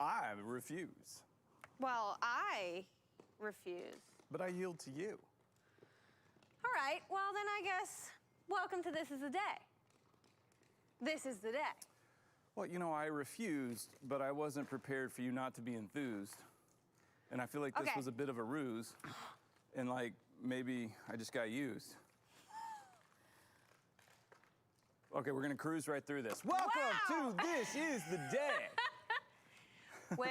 I refuse. Well, I refuse. But I yield to you. All right, well then I guess, welcome to This Is the Day. This is the day. Well, you know, I refused, but I wasn't prepared for you not to be enthused. And I feel like this Okay. was a bit of a ruse. And like, maybe I just got used. Okay, we're gonna cruise right through this. Welcome to This Is the Day. With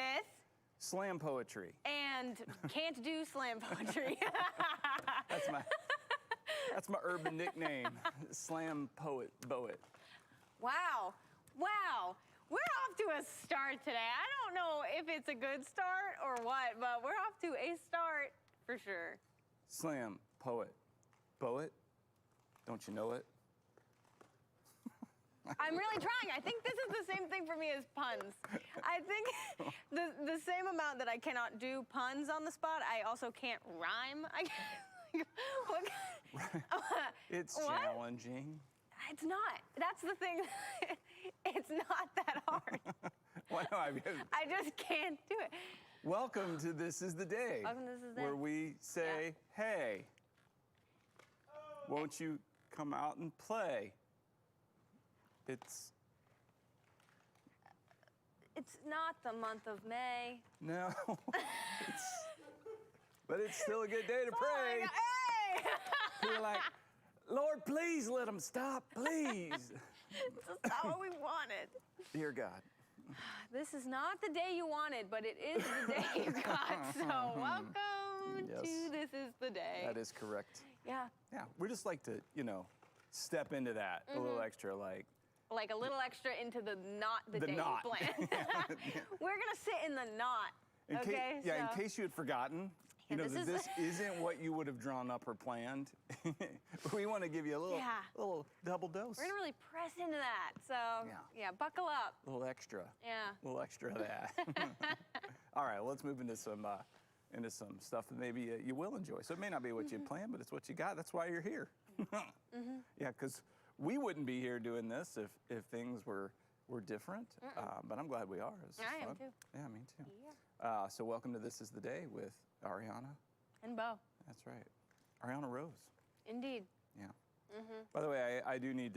Slam poetry. and can't do slam poetry. That's my urban nickname. Slam poet. Wow. We're off to a start today. I don't know if it's a good start or what, but we're off to a start for sure. Slam poet. Poet? Don't you know it? I'm really trying. I think this is the same thing for me as puns. I think the same amount that I cannot do puns on the spot, I also can't rhyme. It's What? challenging. It's not. That's the thing. It's not that hard. Why no, I mean, I just can't do it. welcome to This Is the Day. Welcome to This Is the Day. Where we say, hey, won't you come out and play? It's not the month of May. no, but it's still a good day to pray. Hey! You're like, Lord, please let them stop, please. This is not what we wanted. Dear God. This is not the day you wanted, but it is the day you got. So welcome Yes. to This Is the Day. That is correct. Yeah. Yeah, we just like to, step into that a little extra, like Like a little extra into the not the, The day not. you planned. We're gonna sit in the not. in Okay. in case you had forgotten, Yeah, that this this isn't what you would have drawn up or planned. We want to give you a little double dose. We're gonna really press into that. So yeah, buckle up. A little extra. Yeah. A little extra of that. All right, well, let's move into some stuff that maybe you will enjoy. So it may not be what you planned, but it's what you got. That's why you're here. Yeah, because we wouldn't be here doing this if things were different. But I'm glad we are. This is I am fun. too. Yeah, me too. Yeah. So welcome to This Is the Day with Arianna. And Bo. That's right. Arianna Rose. Indeed. Yeah. By the way, I do need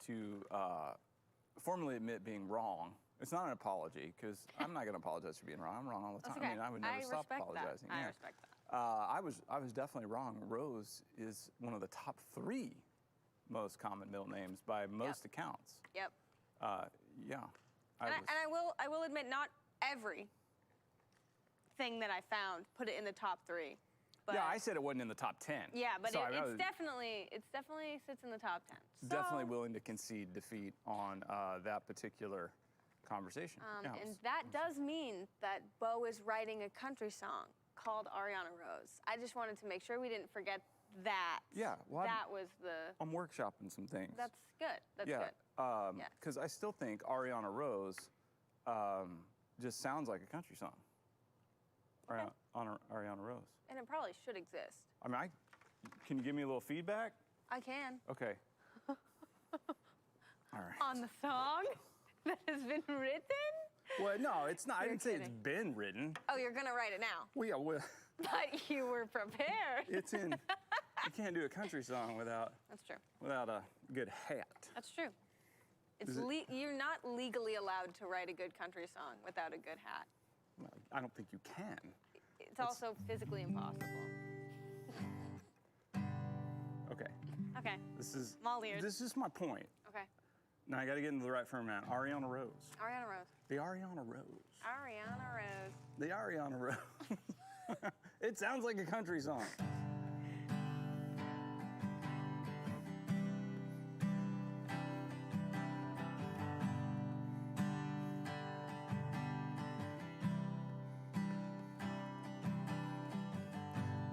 to formally admit being wrong. It's not an apology, because I'm not going to apologize for being wrong. I'm wrong all the time. Okay. I mean, I would never stop respect apologizing. That. I Yeah. respect that. I was definitely wrong. Rose is one of the top 3 most common middle names by most accounts. Yep. Yeah. And I will admit, not every thing that I found put it in the top 3. But yeah, I said it wasn't in the top 10. yeah, but So it definitely sits in the top 10. So, definitely willing to concede defeat on that particular conversation. and that does mean that Bo is writing a country song called Arianna Rose. I just wanted to make sure we didn't forget that. Yeah, well, that was the. I'm workshopping some things. That's good. That's yeah, good. because I still think Arianna Rose just sounds like a country song. Okay. Arianna Rose. And it probably should exist. I mean, can you give me a little feedback? I can. Okay. All right. On the song that has been written? Well, no, it's not. I You're didn't say it's kidding. been written. Oh, you're gonna write it now. Well, yeah, well, But you were prepared. it's in. You can't do a country song without That's true. a good hat. That's true. It's Is it- you're not legally allowed to write a good country song without a good hat. Well, I don't think you can. It's also physically impossible. Okay. Okay. This is. I'm all ears. This is my point. Okay. Now I got to get into the right firm man. Arianna Rose. Arianna Rose. The Arianna Rose. Arianna Rose. The Arianna Rose. It sounds like a country song.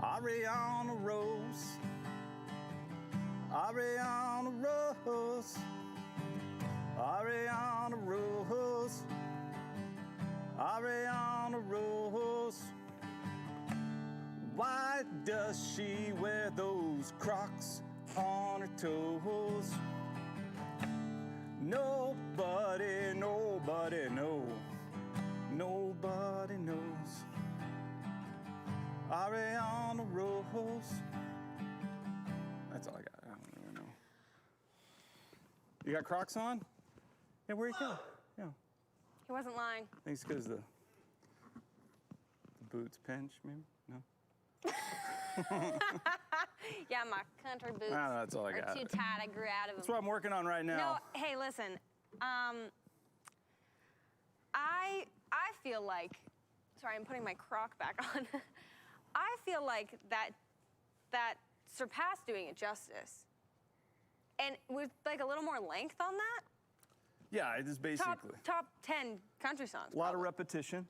Arianna Rose. Arianna Rose. Arianna Rose. Arianna Rose. Why does she wear those Crocs on her toes? Nobody, nobody, no. Nobody Arianna Rose. That's all I got. I don't even know. You got Crocs on? Yeah, where you go? Yeah. He wasn't lying. I think it's because the boots pinch, maybe? No? Yeah, my country boots I don't know, that's all I are got. too tight. I grew out of them. That's what I'm working on right now. No, hey, listen. I feel like, sorry, I'm putting my Croc back on. I feel like that surpassed doing it justice. And with like a little more length on that, Yeah, it is basically. top 10 country songs. A lot of probably. repetition.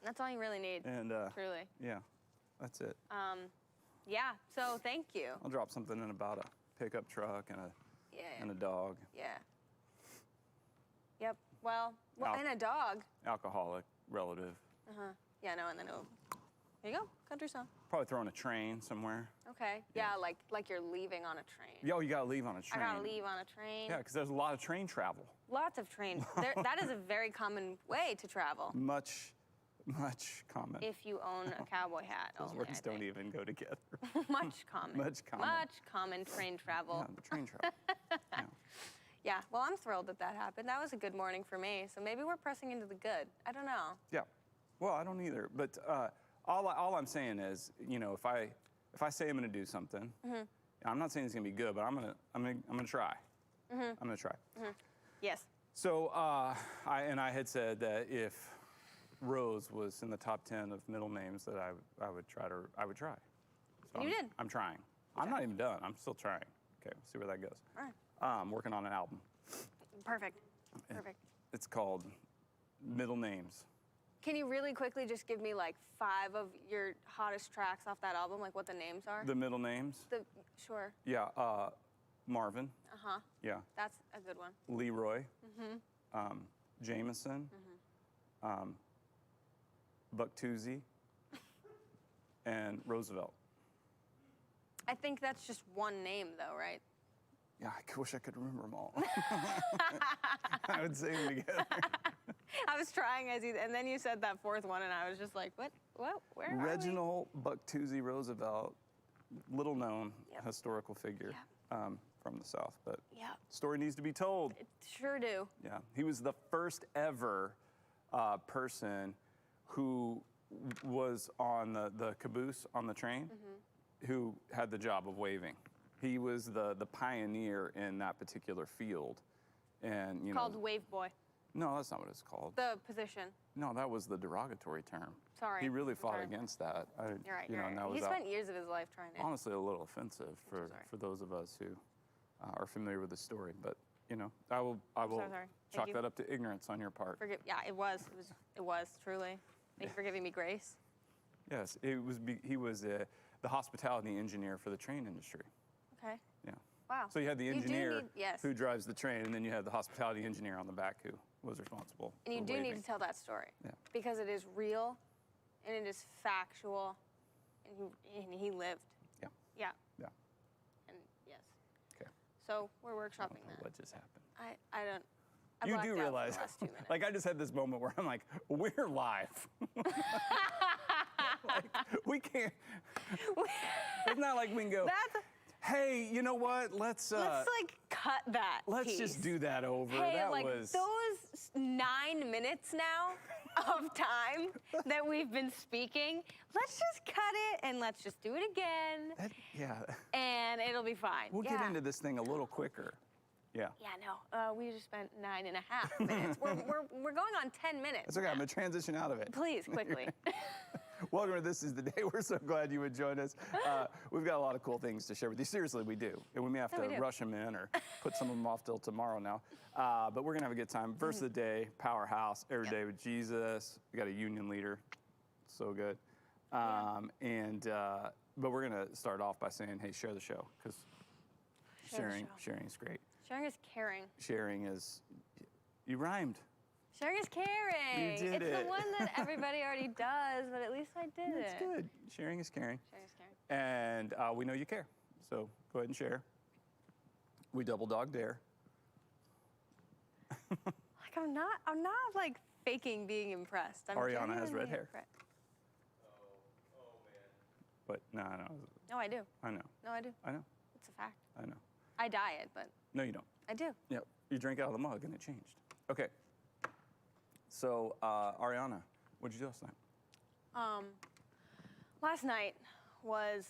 That's all you really need. And truly. yeah, that's it. Yeah. So thank you. I'll drop something in about a pickup truck and a dog. Yeah. Yep. Well, and a dog. Alcoholic relative. Yeah. No. And then there you go. Country song. Probably throwing a train somewhere. Okay. Yeah. Like you're leaving on a train. Yo, you gotta leave on a train. I gotta leave on a train. Yeah, because there's a lot of train travel. Lots of trains. That is a very common way to travel. Much common. If you own a cowboy hat. Those only, words I don't think. even go together. Much common. Much common. Much common train travel. Yeah, the train travel. Yeah. Yeah. Well, I'm thrilled that happened. That was a good morning for me. So maybe we're pressing into the good. I don't know. Yeah. Well, I don't either. But all I'm saying is, you know, if I say I'm going to do something, I'm not saying it's going to be good, but I'm gonna try. I'm gonna try. Yes. So I had said that if Rose was in the top 10 of middle names, that I would try. So You did. I'm trying. I'm not even done. I'm still trying. Okay, we'll see where that goes. All right. I'm working on an album. Perfect. Perfect. It's called Middle Names. Can you really quickly just give me like 5 of your hottest tracks off that album, like what the names are? The middle names? Sure. Yeah, Marvin. Uh-huh. Yeah. That's a good one. Leroy. Jameson. Buck-Toosie. And Roosevelt. I think that's just one name though, right? Yeah, I wish I could remember them all. I would say them together. I was trying and then you said that 4th one and I was just like, what, where are we? Reginald Buck-Toosie Roosevelt, little known historical figure from the South, but story needs to be told. It sure do. Yeah, he was the first ever person who was on the caboose on the train who had the job of waving. He was the pioneer in that particular field. And, you Called know, Wave Boy. No, that's not what it's called. The position. No, that was the derogatory term. Sorry. He really fought against that. You're right. You know, You're and right. that He was spent years of his life trying to. honestly a little offensive for those of us who are familiar with the story. But you know, I will sorry. chalk that up to ignorance on your part. Yeah, it was truly. Thank you for giving me grace. Yes, he was the hospitality engineer for the train industry. Okay. Yeah. Wow. So you had the engineer yes. who drives the train, and then you had the hospitality engineer on the back who was responsible. And you for do waving. need to tell that story. Yeah. Because it is real, and it is factual, and he lived. Yeah. Yeah. Yeah. And yes. Okay. So we're workshopping that. What just happened? I don't. I You blacked do out for the realize, last 2 minutes. like I just had this moment where I'm like, we're live. Like, we can't. It's not like we can go. Hey, you know what? Let's like cut that. Let's just do that over. Hey, that like was those 9 minutes now of time that we've been speaking. Let's just cut it and let's just do it again. Yeah. And it'll be fine. We'll get into this thing a little quicker. Yeah. Yeah, no. We just spent 9.5 minutes. we're going on 10 minutes. That's okay. I'm gonna transition out of it. Please, quickly. Welcome to This Is the Day. We're so glad you would join us. We've got a lot of cool things to share with you. Seriously, we do. And we may have to rush them in or put some of them off till tomorrow now. But we're going to have a good time. Verse of the day, powerhouse, every day with Jesus. We got a union leader. So good. But we're going to start off by saying, hey, share the show. Because sharing is great. Sharing is caring. Sharing is, you rhymed. Sharing is caring. You did it's the one that everybody already does, but at least I did it. That's good. Sharing is caring. Sharing is caring. And we know you care. So go ahead and share. We double dog dare. Like I'm not like faking being impressed. I'm Arianna has red genuinely hair. impressed. But no, no. No, I do. I know. No, I do. I know. It's a fact. I know. I diet, but No, you don't. I do. Yeah, you drank out of the mug and it changed. Okay. So, Arianna, what did you do last night? Last night was,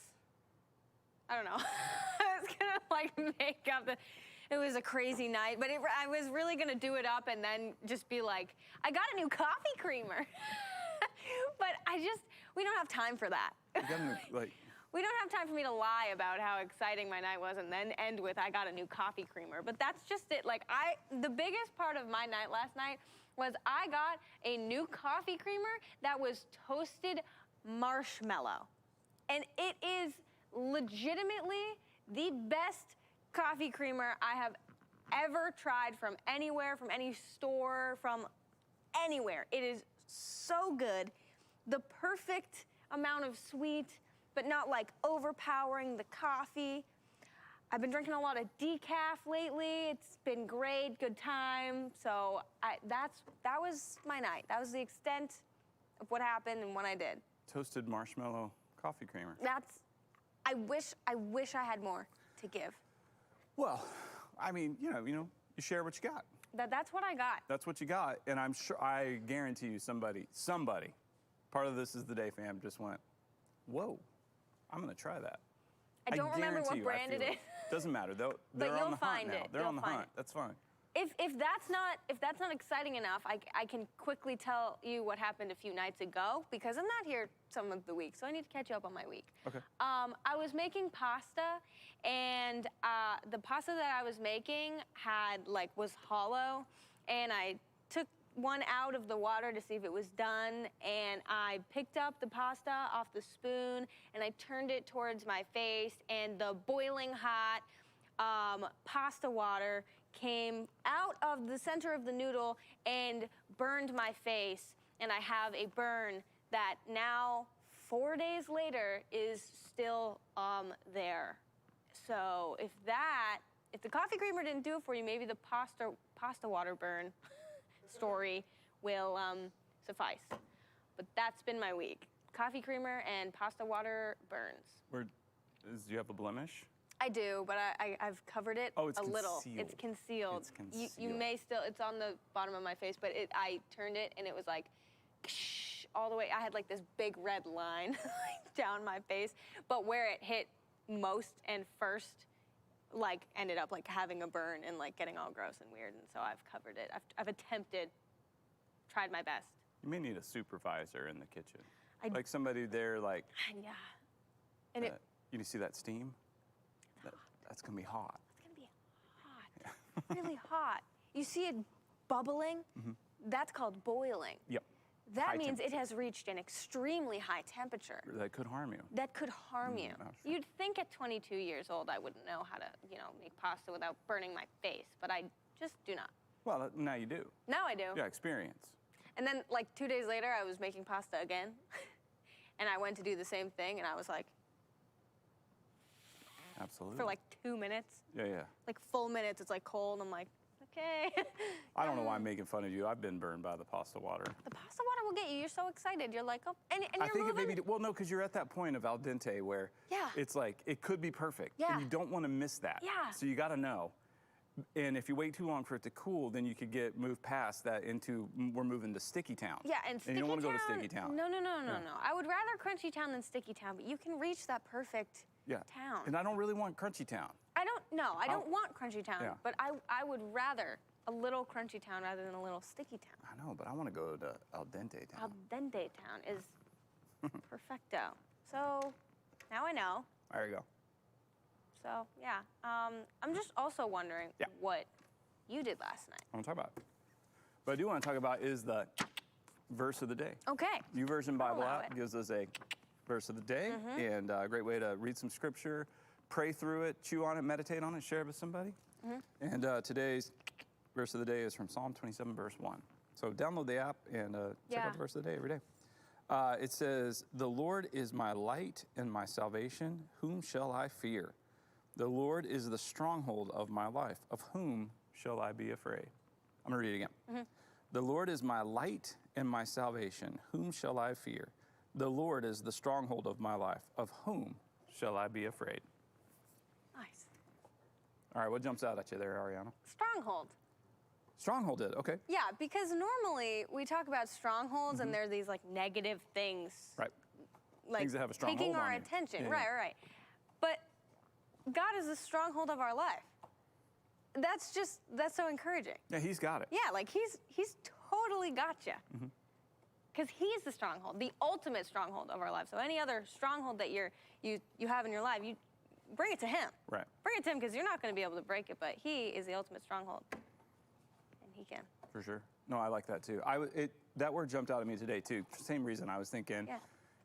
I don't know. I was gonna like make up it was a crazy night, but I was really gonna do it up and then just be like, I got a new coffee creamer. But we don't have time for that. You got a new, like, We don't have time for me to lie about how exciting my night was and then end with I got a new coffee creamer. But that's just it. Like the biggest part of my night last night was I got a new coffee creamer that was toasted marshmallow. And it is legitimately the best coffee creamer I have ever tried from anywhere, from any store, from anywhere. It is so good. The perfect amount of sweet, but not like overpowering the coffee. I've been drinking a lot of decaf lately. It's been great, good time. So that was my night. That was the extent of what happened and what I did. toasted marshmallow coffee creamer? I wish I had more to give. Well, I mean, you share what you got. That's what I got. That's what you got, and I guarantee you somebody, part of This Is the Day fam just went, whoa, I'm gonna try that. I don't remember guarantee what you, brand it is. Doesn't matter. They're you'll on the hunt find now. it. They're You'll on the find hunt. it. That's fine. If that's not exciting enough, I can quickly tell you what happened a few nights ago because I'm not here some of the week, so I need to catch up on my week. Okay. I was making pasta, and the pasta that I was making was hollow, and I took one out of the water to see if it was done, and I picked up the pasta off the spoon and I turned it towards my face, and the boiling hot pasta water came out of the center of the noodle and burned my face, and I have a burn that now 4 days later is still there. So if the coffee creamer didn't do it for you, maybe the pasta water burn story will suffice. But that's been my week. Coffee creamer and pasta water burns. Do you have a blemish? I do, but I've covered it Oh, it's a little. concealed. It's concealed. It's concealed. You may still, it's on the bottom of my face, but I turned it and it was like all the way. I had like this big red line down my face, but where it hit most and first, ended up having a burn and getting all gross and weird, and so I've covered it. I've tried my best. You may need a supervisor in the kitchen. I- Somebody there, Yeah. And you see that steam? That's gonna be hot. it's gonna be hot, really hot. You see it bubbling? Mm-hmm. That's called boiling. Yep. That High means it temperature. has reached an extremely high temperature. That could harm you. That could harm you. Oh, sure. You'd think at 22 years old I wouldn't know how to, make pasta without burning my face, but I just do not. Well, now you do. Now I do. Yeah, experience. And then 2 days later, I was making pasta again, and I went to do the same thing, and I was Absolutely. for 2 minutes, Yeah. full minutes, it's cold, I'm like, okay. I don't know why I'm making fun of you. I've been burned by the pasta water. The pasta water will get you. You're so excited. You're like, oh, and I you're think moving. it maybe, well, no, because you're at that point of al dente where Yeah. it's it could be perfect. Yeah. And you don't want to miss that. Yeah. So you got to know. And if you wait too long for it to cool, then you could moved past that into, we're moving to Sticky Town. Yeah, and Sticky you don't want to go to Town- Sticky Town. No. I would rather Crunchy Town than Sticky Town, but you can reach that perfect town. And I don't really want Crunchy Town. I don't want Crunchy Town, Yeah. but I would rather a little Crunchy Town rather than a little Sticky Town. I know, but I want to go to al dente Al Town. dente Town is perfecto. So now I know. There you go. So yeah, I'm just also wondering Yeah. what you did last night. I want to talk about it. What I do want to talk about is the verse of the day. Okay. YouVersion Bible allow app it. gives us a verse of the day, and a great way to read some scripture, pray through it, chew on it, meditate on it, share it with somebody. And today's verse of the day is from Psalm 27, verse 1. So download the app and check Yeah. out the verse of the day every day. It says, "The Lord is my light and my salvation. Whom shall I fear? The Lord is the stronghold of my life. Of whom shall I be afraid?" I'm going to read it again. "The Lord is my light and my salvation. Whom shall I fear? The Lord is the stronghold of my life. Of whom shall I be afraid? Nice. All right, what jumps out at you there, Arianna? Stronghold. Stronghold did, okay. Yeah, because normally we talk about strongholds and they're these like negative things. Right. Like Things that have a strong taking hold our on you. attention. Yeah, Right, yeah. right. But God is the stronghold of our life. That's so encouraging. Yeah, he's got it. Yeah, like he's totally got you. Because he's the stronghold, the ultimate stronghold of our life. So any other stronghold that you have in your life, you bring it to him. Right. Bring it to him because you're not going to be able to break it, but he is the ultimate stronghold. And he can. For sure. No, I like that too. That word jumped out at me today too. Same reason. I was thinking, Yeah.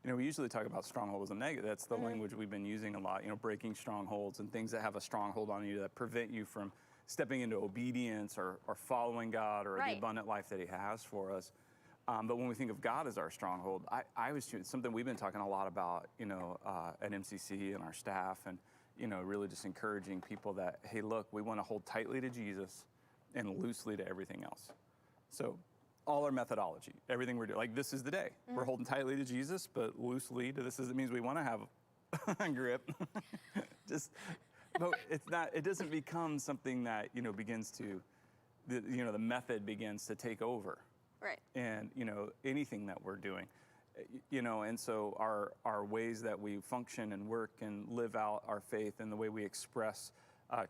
you know, we usually talk about strongholds and negative. That's the language we've been using a lot, you know, breaking strongholds and things that have a stronghold on you that prevent you from stepping into obedience or following God or the Right. abundant life that he has for us. But when we think of God as our stronghold, I was something we've been talking a lot about, you know, at MCC and our staff, and, you know, really just encouraging people that, hey, look, we want to hold tightly to Jesus and loosely to everything else. So all our methodology, everything we're doing, like this is the day. We're holding tightly to Jesus, but loosely to this. It means we want to have a grip. But it's not. It doesn't become something that, you know, begins to, the method begins to take over. Right. And, you know, anything that we're doing, you know, and so our ways that we function and work and live out our faith and the way we express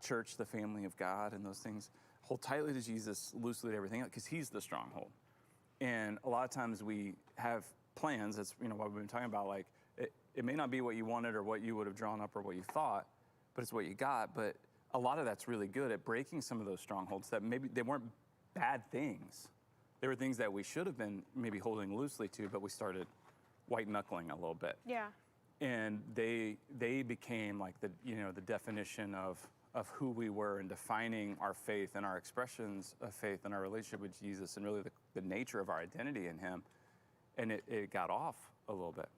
church, the family of God, and those things, hold tightly to Jesus, loosely to everything else, because he's the stronghold. And a lot of times we have plans. That's, you know, what we've been talking about. Like it may not be what you wanted or what you would have drawn up or what you thought, but it's what you got. But a lot of that's really good at breaking some of those strongholds that maybe they weren't bad things. They were things that we should have been maybe holding loosely to, but we started white knuckling a little bit. Yeah. And they became like the definition of who we were and defining our faith and our expressions of faith and our relationship with Jesus and really the nature of our identity in him. And it got off a little bit.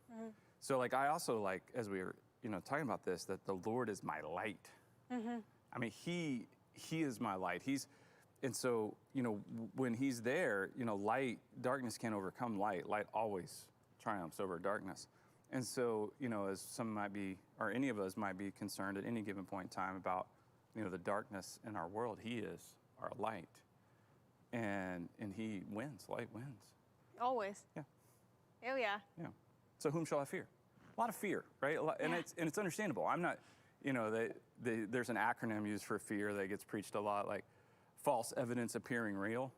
So like I also like, as we were, you know, talking about this, that the Lord is my light. I mean, he is my light. And so, you know, when he's there, you know, darkness can't overcome light. Light always triumphs over darkness. And so, you know, as some might be, or any of us might be concerned at any given point in time about, you know, the darkness in our world, he is our light. And he wins. Light wins. Always. Yeah. Oh, yeah. Yeah. So whom shall I fear? A lot of fear, right? And it's understandable. I'm not, you know, there's an acronym used for fear that gets preached a lot, like false evidence appearing real.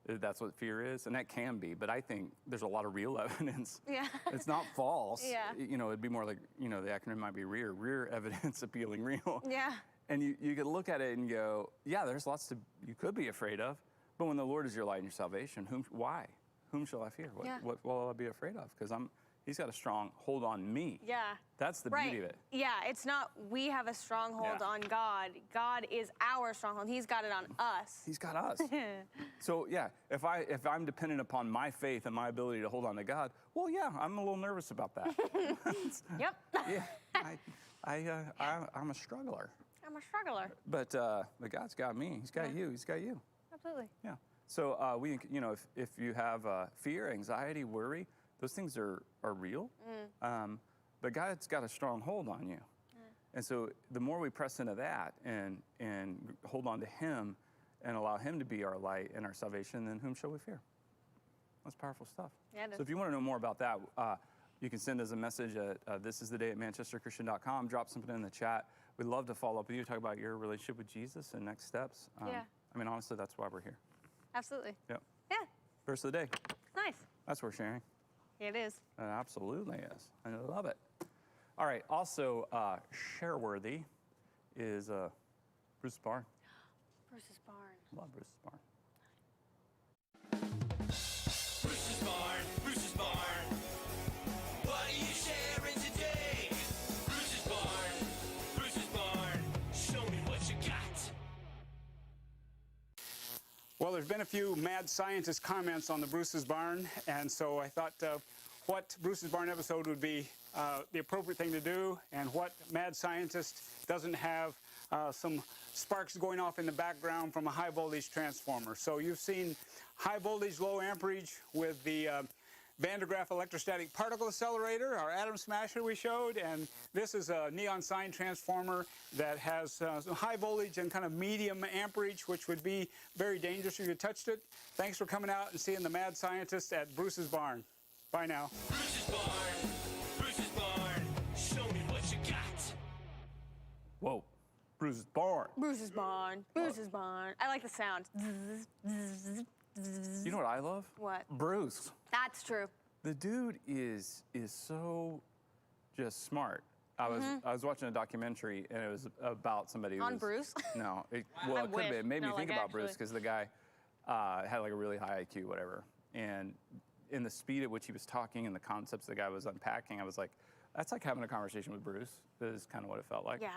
That's what fear is, and that can be, but I think there's a lot of real evidence. Yeah. It's not false. Yeah. You know, it'd be more like, you know, the acronym might be rear evidence appealing real. Yeah. And you could look at it and go, yeah, there's lots you could be afraid of, but when the Lord is your light and your salvation, why? Whom shall I fear? What will I be afraid of? Because he's got a strong hold on me. Yeah. That's the Right. beauty of it. Yeah, it's not we have a stronghold Yeah. on God. God is our stronghold. He's got it on us. He's got us. So yeah, if I'm dependent upon my faith and my ability to hold on to God, well, yeah, I'm a little nervous about that. Yep. Yeah, I'm a struggler. I'm a struggler. But God's got me. He's got you. He's got you. Absolutely. Yeah. So you know, if you have fear, anxiety, worry, those things are real. But God's got a strong hold on you. And so the more we press into that and hold on to him and allow him to be our light and our salvation, then whom shall we fear? That's powerful stuff. Yeah, it is. So if you want to know more about that, you can send us a message at thisistheday@manchesterchristian.com. Drop something in the chat. We'd love to follow up with you, talk about your relationship with Jesus and next steps. Yeah. I mean, honestly, that's why we're here. Absolutely. Yep. Yeah. Verse of the day. Nice. That's worth sharing. It is. It absolutely is. I love it. All right. Also, share worthy is Bruce's Barn. Bruce's Barn. Love Bruce's Barn. Bruce's Barn, Bruce's Barn. What are you sharing today? Bruce's Barn, show me what you got. Well, there's been a few mad scientist comments on the Bruce's Barn, and so I thought what Bruce's Barn episode would be the appropriate thing to do, and what mad scientist doesn't have some sparks going off in the background from a high voltage transformer. So you've seen high voltage, low amperage with the Van de Graaff electrostatic particle accelerator, our atom smasher we showed, and this is a neon sign transformer that has some high voltage and kind of medium amperage, which would be very dangerous if you touched it. Thanks for coming out and seeing the mad scientist at Bruce's Barn. Bye now. Bruce's Barn, Bruce's Barn, show me what you got. Whoa, Bruce's Barn. Bruce's barn. Bruce's barn. I like the sound. You know what I love? What? Bruce. That's true. The dude is so just smart. I was watching a documentary and it was about somebody who On was, Bruce? No, I it could wish. be. It made me No, think like, about Bruce actually. because the guy had like a really high IQ, whatever. And in the speed at which he was talking and the concepts the guy was unpacking, I was like, that's like having a conversation with Bruce. Is kind of what it felt like. Yeah.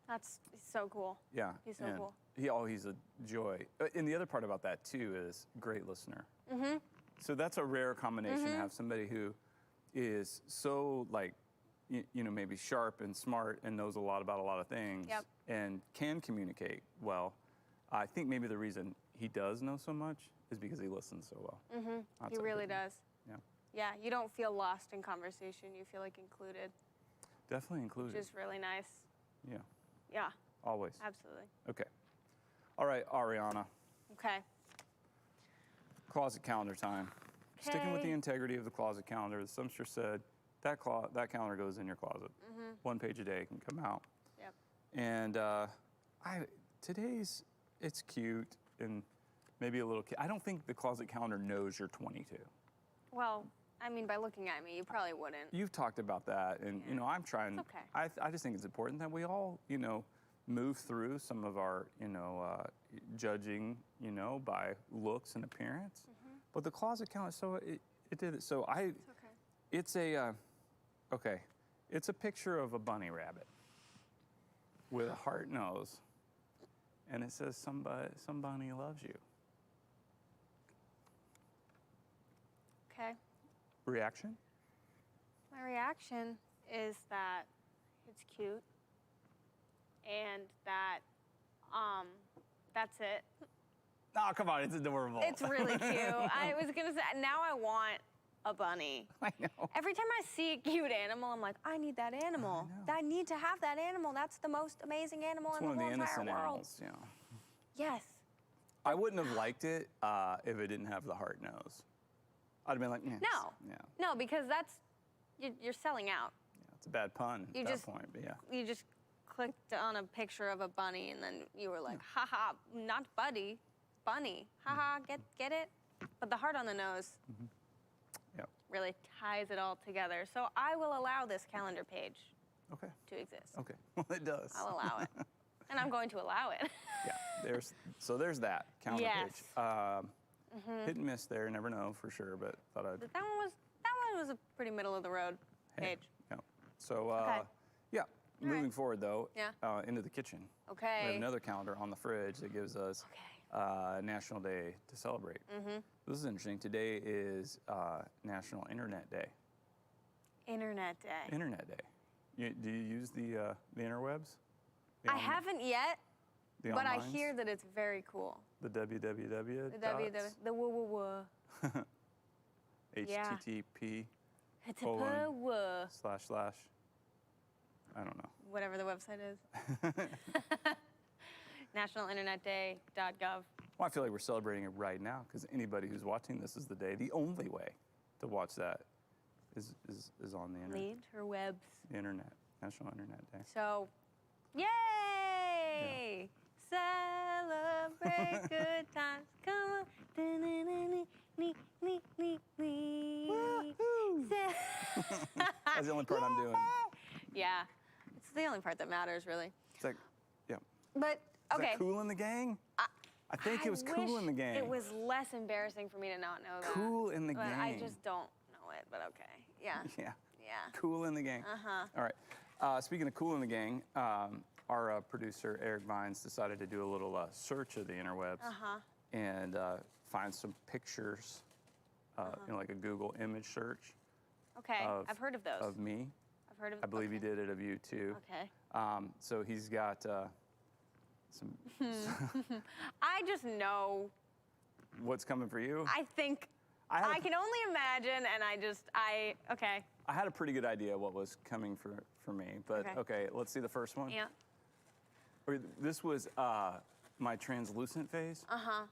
That's so cool. Yeah. He's so and cool. He's a joy. And the other part about that too is great listener. So that's a rare combination to have somebody who is so like, you know, maybe sharp and smart and knows a lot about a lot of things Yep. and can communicate well. I think maybe the reason he does know so much is because he listens so well. That's He a really big- does. Yeah, Yeah, you don't feel lost in conversation. You feel like included, definitely included. which is really nice. Yeah, Yeah, always. absolutely. Okay. All right, Arianna, Okay. closet calendar time. Sticking with the Okay. integrity of the closet calendar, the sumpster said that calendar goes in your closet. 1 page a day can come out. Yep. And today's, it's cute and maybe a little. I don't think the closet calendar knows you're 22. Well, I mean, by looking at me, you probably wouldn't. You've talked about that, and you know I'm trying. It's okay. I just think it's important that we all, you know, move through some of our, you know, judging, you know, by looks and appearance. But the closet calendar, so it did it. So Okay. it's a, okay, it's a picture of a bunny rabbit with a heart nose, and it says somebody loves you. Okay. Reaction? My reaction is that it's cute and that that's it. Oh, come on, it's adorable. It's really cute. I was gonna say now I want a bunny. I know. Every time I see a cute animal, I'm like, I need that animal. know. I need to have that animal. That's the most amazing animal It's in one of the the whole entire innocent world. animals, yeah. Yes. I wouldn't have liked it if it didn't have the heart nose. I'd have been like, No. Yeah, No, because that's you're selling out. yeah, it's a bad pun You at that just- point, but yeah. You just clicked on a picture of a bunny and then you were like, haha, not buddy, bunny. Haha, get it? But the heart on the nose Yep. really ties it all together. So I will allow this calendar page Okay. to exist. Okay. Well, it does. I'll allow it. And I'm going to allow it. Yeah. There's that calendar Yes. page. Hit and miss there. Never know for sure, but thought I'd. That one was a pretty middle of the road page. Yeah. So Okay. yeah. Moving right. forward though, Yeah. into the kitchen. We Okay. have another calendar on the fridge that gives us Okay. National Day to celebrate. This is interesting. Today is National Internet Day. Internet Day. Internet Day. Do you use the interwebs? I haven't yet, The but I onlines? hear that it's very cool. The www. The www. The woo woo woo. Yeah. HTTP It's a Colon. woo. / I don't know. Whatever the website is. NationalInternetDay.gov. Well, I feel like we're celebrating it right now because anybody who's watching this is the day. The only way to watch that is on the internet. The interwebs. The internet. National Internet Day. So, yay! Celebrate good times. Come on. That's the only part I'm doing. Yeah, it's the only part that matters, really. It's like, yeah. But Is okay. that Cool in the Gang? I think it was Cool wish in the Gang. It was less embarrassing for me to not know that. Cool in the but Gang. I just don't know it. But okay. Yeah. Yeah. Yeah. Cool in the Gang. All right. Speaking of Cool in the Gang, our producer Eric Vines decided to do a little search of the interwebs and find some pictures, you know, like a Google image search Okay. of- I've heard of those. of me. I've heard of. I believe he did it of you too. Okay. So he's got some. I just know. What's coming for you? I think I can only imagine, and okay. I had a pretty good idea what was coming for me, but okay, let's see the first one. Yeah. This was my translucent phase.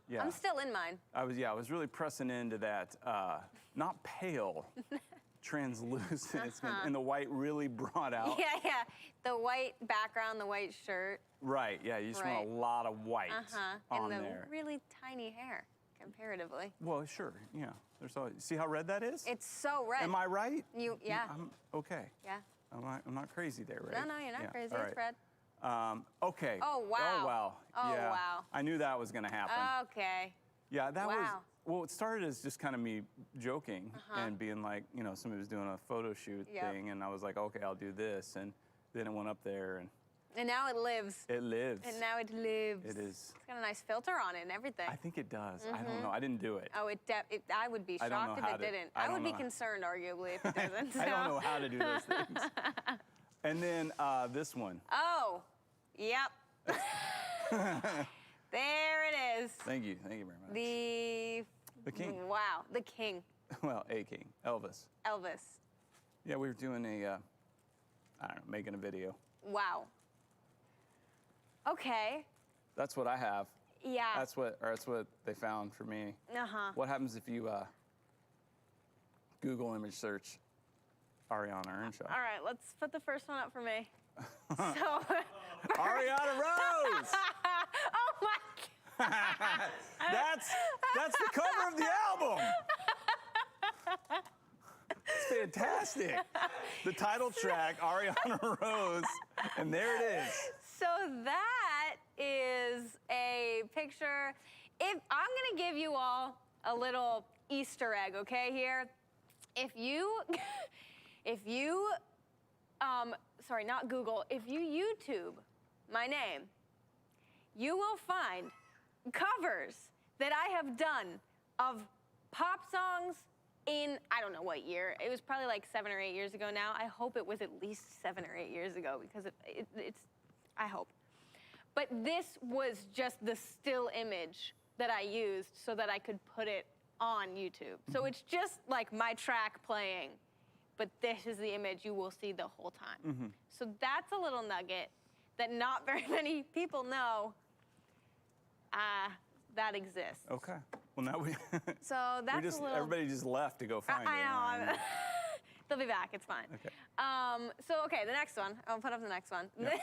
Yeah. I'm still in mine. I was really pressing into that, not pale, translucent, and the white really brought out. Yeah. The white background, the white shirt. Right, yeah, you just want a lot of white on and the there. really tiny hair, comparatively. Well, sure, yeah. See how red that is? It's so red. Am I right? Yeah. I'm okay. Yeah. I'm not crazy there, right? No, you're not crazy. all It's right. red. Okay. Oh, wow. Oh, wow. Oh, yeah. wow. I knew that was going to happen. Okay. Yeah, that was, Wow. well, it started as just kind of me joking and being like, somebody was doing a photo shoot thing, and I was like, okay, I'll do this. And then it went up there, And now it lives. it lives. And now it lives. It is. It's got a nice filter on it and everything. I think it does. I don't know. I didn't do it. Oh, I would be I don't shocked know if how it to- didn't. I I don't would be know. concerned, arguably, if it doesn't. I don't so. know how to do those things. And then this one. Oh, yep. There it is. Thank you. Thank you very much. The king. Wow, the king, Well, a king. Elvis. Elvis. Yeah, we were doing I don't know, making a video. Wow. Okay. That's what I have. Yeah. That's what they found for me. What happens if you Google image search Arianna Earnshaw? All right, let's put the first one up for me. So. Arianna Rose! Oh my God. That's the cover of the album. It's fantastic. The title track, Arianna Rose, and there it is. So that is a picture. If I'm gonna give you all a little Easter egg, okay, here. If you sorry, not Google, if you YouTube my name, you will find covers that I have done of pop songs in, I don't know what year. It was probably like 7 or 8 years ago now. I hope it was at least 7 or 8 years ago because it's, I hope. But this was just the still image that I used so that I could put it on YouTube. So it's just like my track playing, but this is the image you will see the whole time. So that's a little nugget that not very many people know that exists. Okay. Well, now So that's a little. everybody just left to go find I it. know. They'll be back. It's fine. Okay. Okay, the next one. I'll put up the next one. Yep.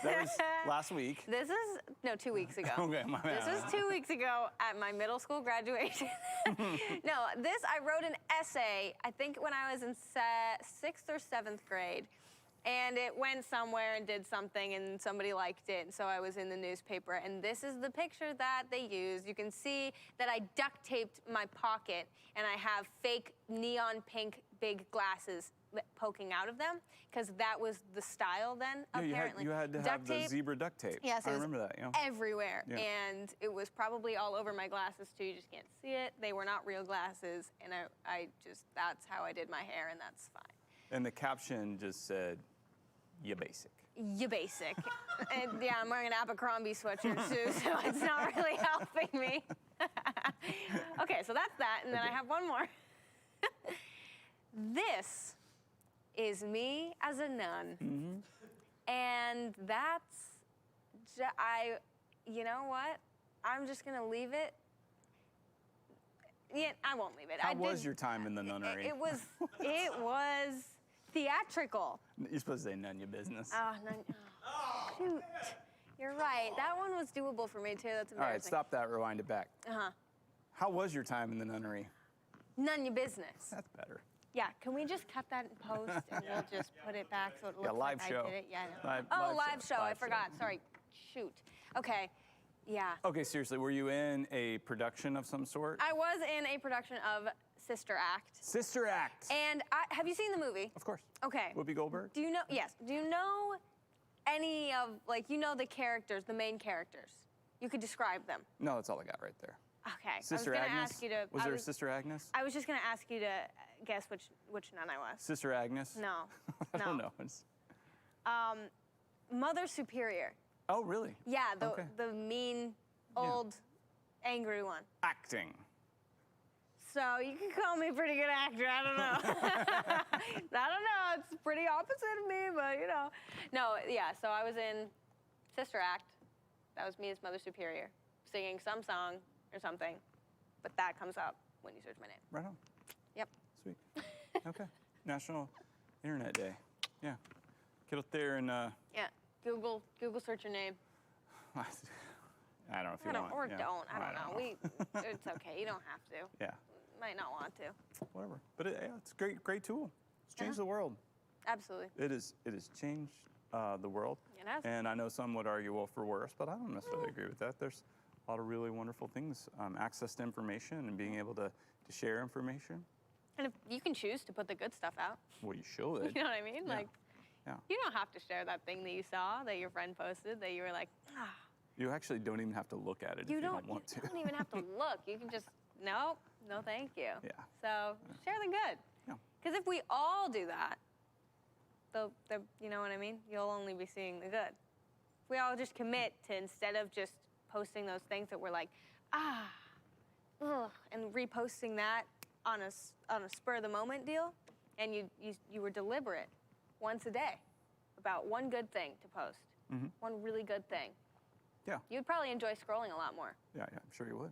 That was last week. This is 2 weeks ago. Okay, my bad. This was 2 weeks ago at my middle school graduation. No, I wrote an essay, I think when I was in 6th or 7th grade. And it went somewhere and did something, and somebody liked it, so I was in the newspaper. And this is the picture that they used. You can see that I duct taped my pocket, and I have fake neon pink big glasses poking out of them, because that was the style then, apparently. You had to have the zebra duct tape. Yes, I it was remember that. Yeah. everywhere. Yeah. And it was probably all over my glasses, too. You just can't see it. They were not real glasses, and that's how I did my hair, and that's fine. And the caption just said, "You basic." You basic. And yeah, I'm wearing an Abercrombie sweatshirt too, so it's not really helping me. Okay, so that's that, and then I have one more. This is me as a nun. And that's, you know what? I'm just gonna leave it. Yeah, I won't leave it. How was your time in the nunnery? It was theatrical. You're supposed to say none your business. Oh, no. Oh, shoot. You're right. That one was doable for me, too. That's embarrassing. All right, stop that, rewind it back. How was your time in the nunnery? None your business. That's better. Yeah, can we just cut that in post and we'll just put it back so it looks live like show. I did it? Yeah, I know. Live show. I forgot. Sorry. Shoot. Okay. Yeah. Okay, seriously, were you in a production of some sort? I was in a production of Sister Act. Sister Act. And have you seen the movie? Of course. Okay. Whoopi Goldberg? Do you know? Yes. Do you know any of, the characters, the main characters? You could describe them. No, that's all I got right there. Okay. Sister I was gonna Agnes? ask you to. Was there a Sister Agnes? I was just gonna ask you to guess which nun I was. Sister Agnes? No. I No. don't know. It's- Mother Superior. Oh, really? Yeah, Okay. the mean, old, angry one. Acting. So you can call me pretty good actor. I don't know. I don't know. It's pretty opposite of me, but you know. No, yeah. So I was in Sister Act. That was me as Mother Superior, singing some song or something. But that comes up when you search my name. Right on. Yep. Sweet. Okay. National Internet Day. Yeah. Get up there and Yeah. Google search your name. I don't know if you want. Or yeah. don't. I don't know. It's okay. You don't have to. Yeah. Might not want to. Whatever. But yeah, it's a great tool. It's changed the world. Absolutely. It has changed the world. It has. And I know some would argue, well, for worse, but I don't necessarily agree with that. There's a lot of really wonderful things. Access to information and being able to share information. And if you can choose to put the good stuff out. Well, you should. You know what I mean? Yeah. Like, Yeah. you don't have to share that thing that you saw that your friend posted that you were like, ah. You actually don't even have to look at it if you don't want to. You don't even have to look. You can just, no, thank you. Yeah. So share the good. Yeah. Because if we all do that, you know what I mean? You'll only be seeing the good. If we all just commit to, instead of just posting those things that we're like, and reposting that on a spur of the moment deal, and you were deliberate once a day about one good thing to post, one really good thing. Yeah. You'd probably enjoy scrolling a lot more. Yeah, I'm sure you would.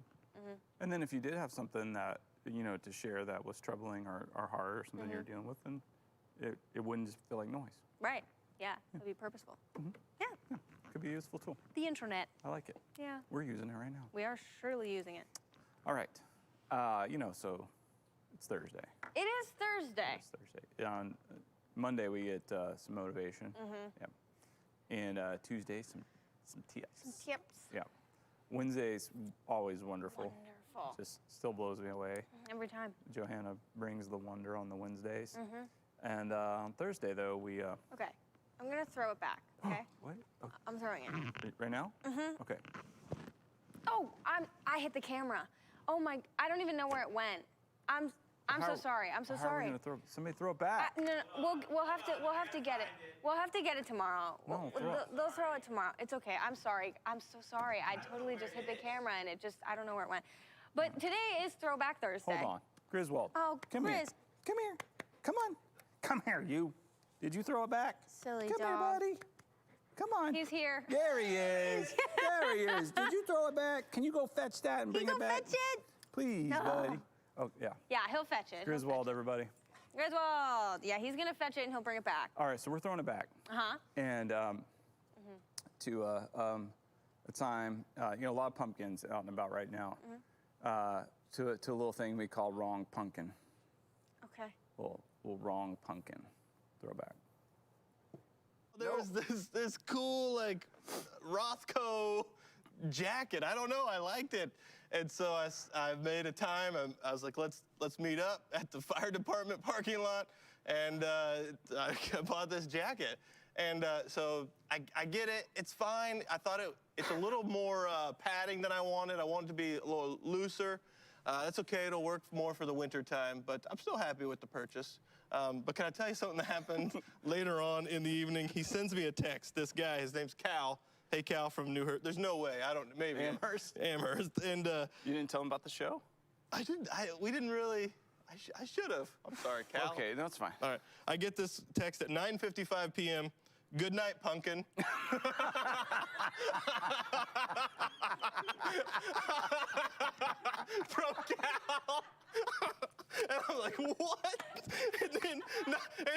And then if you did have something that, to share that was troubling or hard or something you're dealing with, then it wouldn't just feel like noise. Right. Yeah. It'd be purposeful. Yeah. Yeah, could be a useful tool. The internet. I like it. Yeah. We're using it right now. We are surely using it. All right. So it's Thursday. It is Thursday. It's Thursday. On Monday, we get some motivation. Yep. And Tuesday, some tips. Some tips. Yeah. Wednesday's always wonderful. Wonderful. Just still blows me away. Every time. Johanna brings the wonder on the Wednesdays. And on Thursday, though, we... Okay. I'm going to throw it back, okay? What? Oh, I'm throwing it. right now? Okay. Oh, I hit the camera. Oh my, I don't even know where it went. I'm so sorry. I'm so How are we sorry. gonna throw, somebody throw it back. No, we'll have to get it. We'll have to get it tomorrow. No, throw it. They'll throw it tomorrow. It's okay. I'm sorry. I'm so sorry. I totally just hit the camera and I don't know where it went. But today is Throwback Thursday. Hold on. Griswold. Oh, come Grizz. here. Come here. Come on. Come here, you. Did you throw it back? Silly Come dog. here, buddy. Come on. He's here. There he is. There he is. Did you throw it back? Can you go fetch that and bring Can it you go back? fetch it? Please, No. buddy. Oh, yeah. Yeah, he'll fetch it. Griswold, everybody. Griswold. Yeah, he's gonna fetch it and he'll bring it back. All right, so we're throwing it back. And to a time, a lot of pumpkins out and about right now. To a little thing we call wrong pumpkin. Okay. Little wrong pumpkin throwback. There was this cool like Rothko jacket. I don't know. I liked it, and so I made a time. I was like, let's meet up at the fire department parking lot, and I bought this jacket. And so I get it. It's fine. I thought it's a little more padding than I wanted. I wanted it to be a little looser. That's okay. It'll work more for the winter time, but I'm still happy with the purchase. But can I tell you something that happened later on in the evening? He sends me a text. This guy, his name's Cal. Hey, Cal from Newhurst. There's no way. I don't. Maybe Amherst? Amherst. And You didn't tell him about the show? we didn't really. I should have. I'm sorry, Cal. Okay, that's fine. All right. I get this text at 9:55 p.m. Good night, pumpkin. From Cal. And I'm like, what?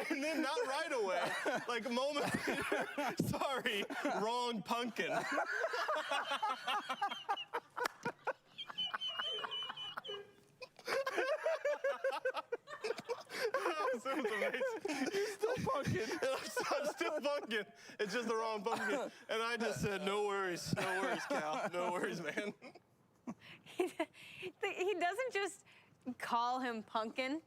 And then not right away. Like a moment later, sorry, wrong pumpkin. It was amazing. He's still pumpkin. I'm still pumpkin. It's just the wrong pumpkin. And I just said, no worries, Cal. No worries, man. He doesn't just call him Pumpkin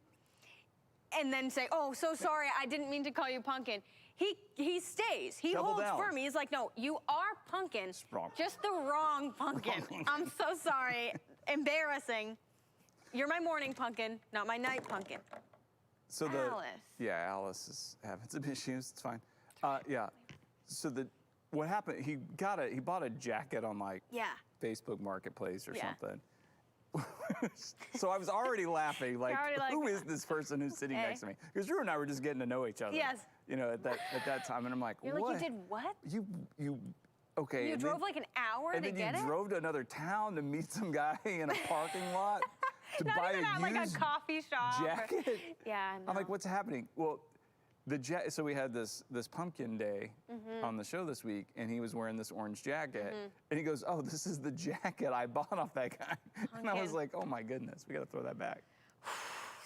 and then say, oh, so sorry, I didn't mean to call you Pumpkin. He stays. He Double holds down. firm. He's like, no, you are Pumpkin. Wrong. Just the wrong Pumpkin. I'm so sorry. Embarrassing. You're my morning pumpkin, not my night pumpkin. So Alice. Yeah, Alice is having some issues. It's fine. Yeah. So what happened? He bought a jacket on like Yeah. Facebook Marketplace or Yeah. something, So I was already laughing, like, already like, who is this person who's sitting okay. next to me? Because Drew and I were just getting to know each other. Yes. You know, at that time, and I'm like, You're what? like, you did what? You, okay. You and drove then, like an hour and to then get you it? drove to another town to meet some guy in a parking lot to Not buy even at a like a used coffee shop. or- jacket. Yeah, I'm like, no. what's happening? Well, so we had this pumpkin day on the show this week, and he was wearing this orange jacket, and he goes, "Oh, this is the jacket I bought off that guy," and I was Pumpkin. like, "Oh my goodness, we got to throw that back."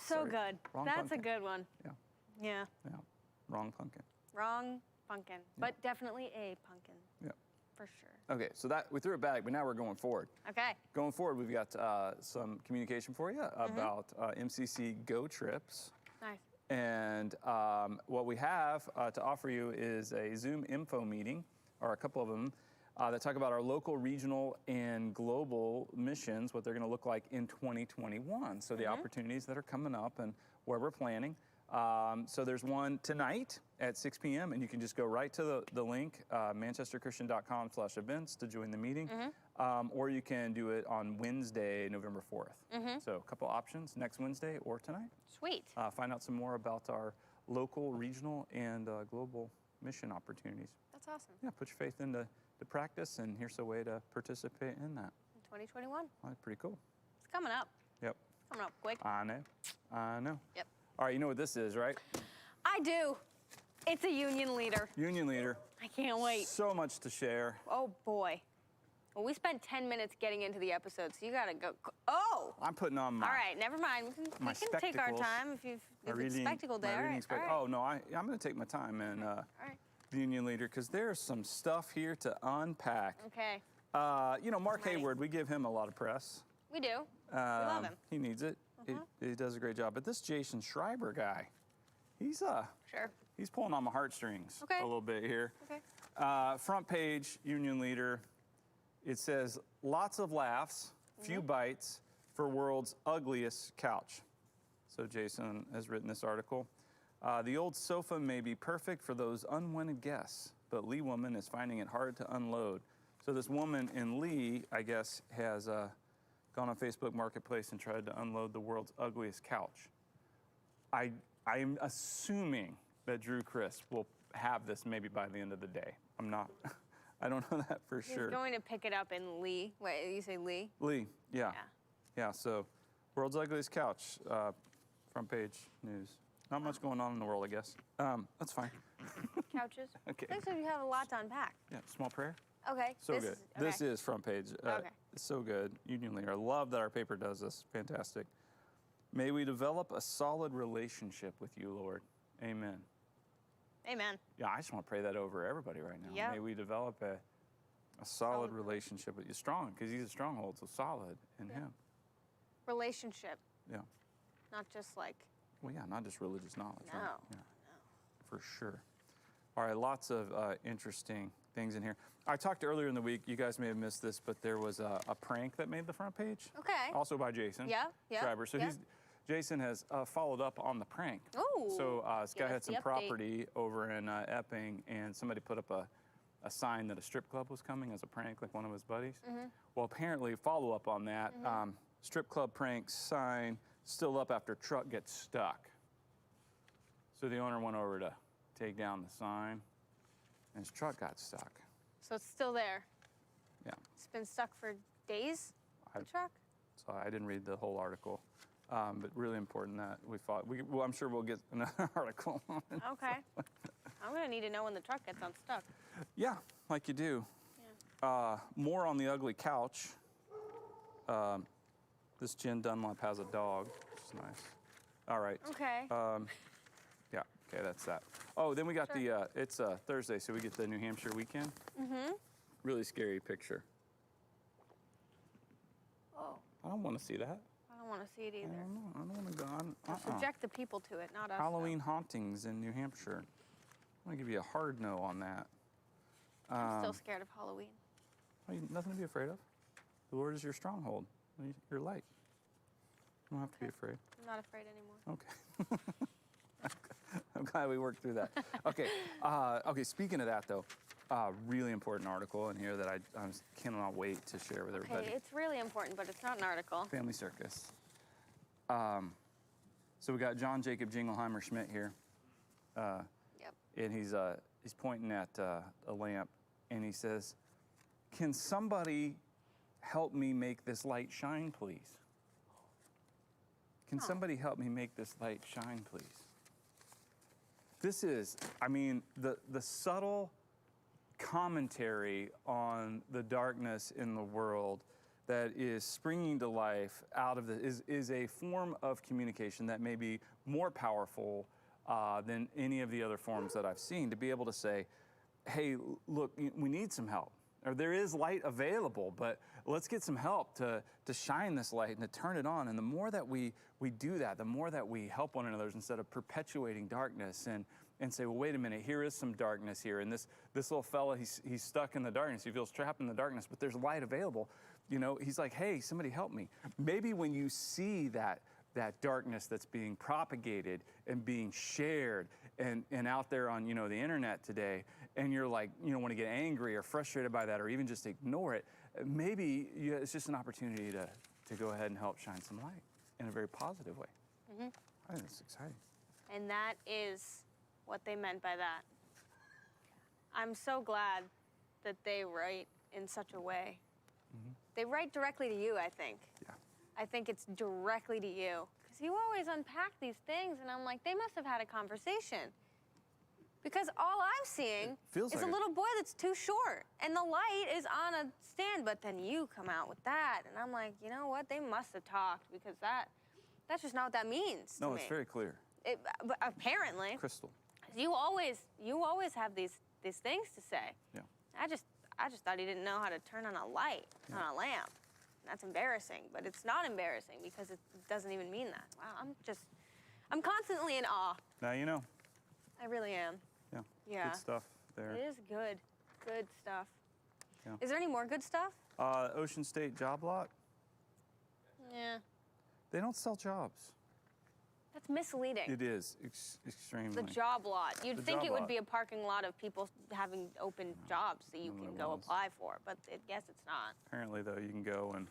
So Sorry. good. Wrong That's pumpkin. a good one. Yeah, Yeah. yeah, wrong pumpkin. Wrong pumpkin, but definitely a pumpkin Yeah. for sure. Okay, so that we threw it back, but now we're going forward. Okay. Going forward, we've got some communication for you about MCC Go trips. Nice. And what we have to offer you is a Zoom info meeting, or a couple of them, that talk about our local, regional, and global missions, what they're going to look like in 2021. So the opportunities that are coming up and where we're planning. So there's one tonight at 6 p.m. and you can just go right to the link, manchesterchristian.com/events to join the meeting. Or you can do it on Wednesday, November 4th. So a couple options, next Wednesday or tonight. Sweet. Find out some more about our local, regional, and global mission opportunities. That's awesome. Yeah, put your faith into practice, and here's a way to participate in that. In 2021. Well, that's pretty cool. It's coming up. Yep, Coming up quick. I know. I know. Yep. All right, you know what this is, right? I do. It's a union leader. Union leader. I can't wait. So much to share. Oh boy. Well, we spent 10 minutes getting into the episode, so you gotta go. Oh! I'm putting on my All right, never mind. my We can take our spectacles. time if it's spectacle day. my All reading right. spec- All right. Oh no, I'm going to take my time and All right. the union leader, because there's some stuff here to unpack. Okay. You know, Mark Ready. Hayward, we give him a lot of press. We do. We love him. He needs it. He does a great job. But this Jason Schreiber guy, he's Sure. he's pulling on my heartstrings Okay. a little bit here. Okay. Front page, union leader. It says, lots of laughs, few bites for world's ugliest couch. So Jason has written this article. The old sofa may be perfect for those unwanted guests, but Lee woman is finding it hard to unload. So this woman in Lee, I guess, has gone on Facebook Marketplace and tried to unload the world's ugliest couch. I'm assuming that Drew Chris will have this maybe by the end of the day. I'm not, I don't know that for He's sure. going to pick it up in Lee. Wait, you say Lee? Lee, yeah. Yeah. Yeah, so world's ugliest couch, front page news. Not much going on in the world, I guess. That's fine. Couches? Okay. Looks like you have a lot to unpack. Yeah, small prayer. Okay. So this good. Is, This okay. is front page. Okay. It's so good. Union leader. I love that our paper does this. Fantastic. May we develop a solid relationship with you, Lord. Amen. Amen. Yeah, I just want to pray that over everybody right now. Yep. May we develop a solid relationship with you. Strong, because he's a stronghold, so solid in him. Relationship, Yeah. not just like, Well, yeah, not just religious knowledge. no. Right? Yeah. For sure. All right, lots of interesting things in here. I talked earlier in the week, you guys may have missed this, but there was a prank that made the front page. Okay. Also by Jason. Yeah, yeah, Schreiber. So yeah. Jason has followed up on the prank. Ooh. So this Give guy us had some the update. property over in Epping, and somebody put up a sign that a strip club was coming as a prank, like one of his buddies. Well, apparently, follow up on that, strip club prank sign still up after truck gets stuck. So the owner went over to take down the sign, and his truck got stuck. So it's still there. Yeah. It's been stuck for days, the truck? So I didn't read the whole article, but really important that we thought. Well, I'm sure we'll get another article on it. Okay. I'm going to need to know when the truck gets unstuck. Yeah, like you do. More on the ugly couch. This Jen Dunlap has a dog, which is nice. All right. Okay. Yeah, okay, that's that. Oh, then we got it's Thursday, so we get the New Hampshire weekend. Really scary picture. Oh, I don't want to see that. I don't want to see it either. I don't want to go on. Subject the people to it, not us. though. Halloween hauntings in New Hampshire. I'm going to give you a hard no on that. I'm still scared of Halloween. Nothing to be afraid of. The Lord is your stronghold, your light. You don't have to be afraid. I'm not afraid anymore. Okay. I'm glad we worked through that. Okay. Okay. Speaking of that, though, really important article in here that I cannot wait to share with everybody. Okay, it's really important, but it's not an article. Family Circus. So we got John Jacob Jingleheimer Schmidt here, Yep. and he's pointing at a lamp, and he says, "Can somebody help me make this light shine, please? Can somebody help me make this light shine, please?" This is, I mean, the subtle commentary on the darkness in the world that is springing to life out of is a form of communication that may be more powerful than any of the other forms that I've seen. To be able to say, hey, look, we need some help. Or there is light available, but let's get some help to shine this light and to turn it on. And the more that we do that, the more that we help one another instead of perpetuating darkness and say, well, wait a minute, here is some darkness here. And this little fella, he's stuck in the darkness. He feels trapped in the darkness, but there's light available. You know, he's like, hey, somebody help me. Maybe when you see that darkness that's being propagated and being shared and out there on, the internet today, and you're like, want to get angry or frustrated by that or even just ignore it, maybe it's just an opportunity to go ahead and help shine some light in a very positive way. Mm-hmm. I think it's exciting. And that is what they meant by that. I'm so glad that they write in such a way. Mm-hmm. They write directly to you, I think. Yeah. I think it's directly to you. Because you always unpack these things, and I'm like, they must have had a conversation. Because all I'm seeing is like a little boy that's too short, and the light is on a stand, but then you come out with that, and I'm like, you know what? They must have talked, because that's just not what that means to No, me. it's very clear. But apparently, Crystal. you always have these things to say. Yeah. I just thought he didn't know how to turn on a light on a lamp. That's embarrassing, but it's not embarrassing because it doesn't even mean that. Wow, I'm constantly in awe. Now you know. I really am. Yeah. Yeah. Good stuff there. It is good. Good stuff. Yeah. Is there any more good stuff? Ocean State job lot. Yeah. They don't sell jobs. That's misleading. It is extremely. The job lot. You'd The think job it would lot. be a parking lot of people having open jobs that you No, can it go was. apply for, but I guess it's not. Apparently, though, you can go and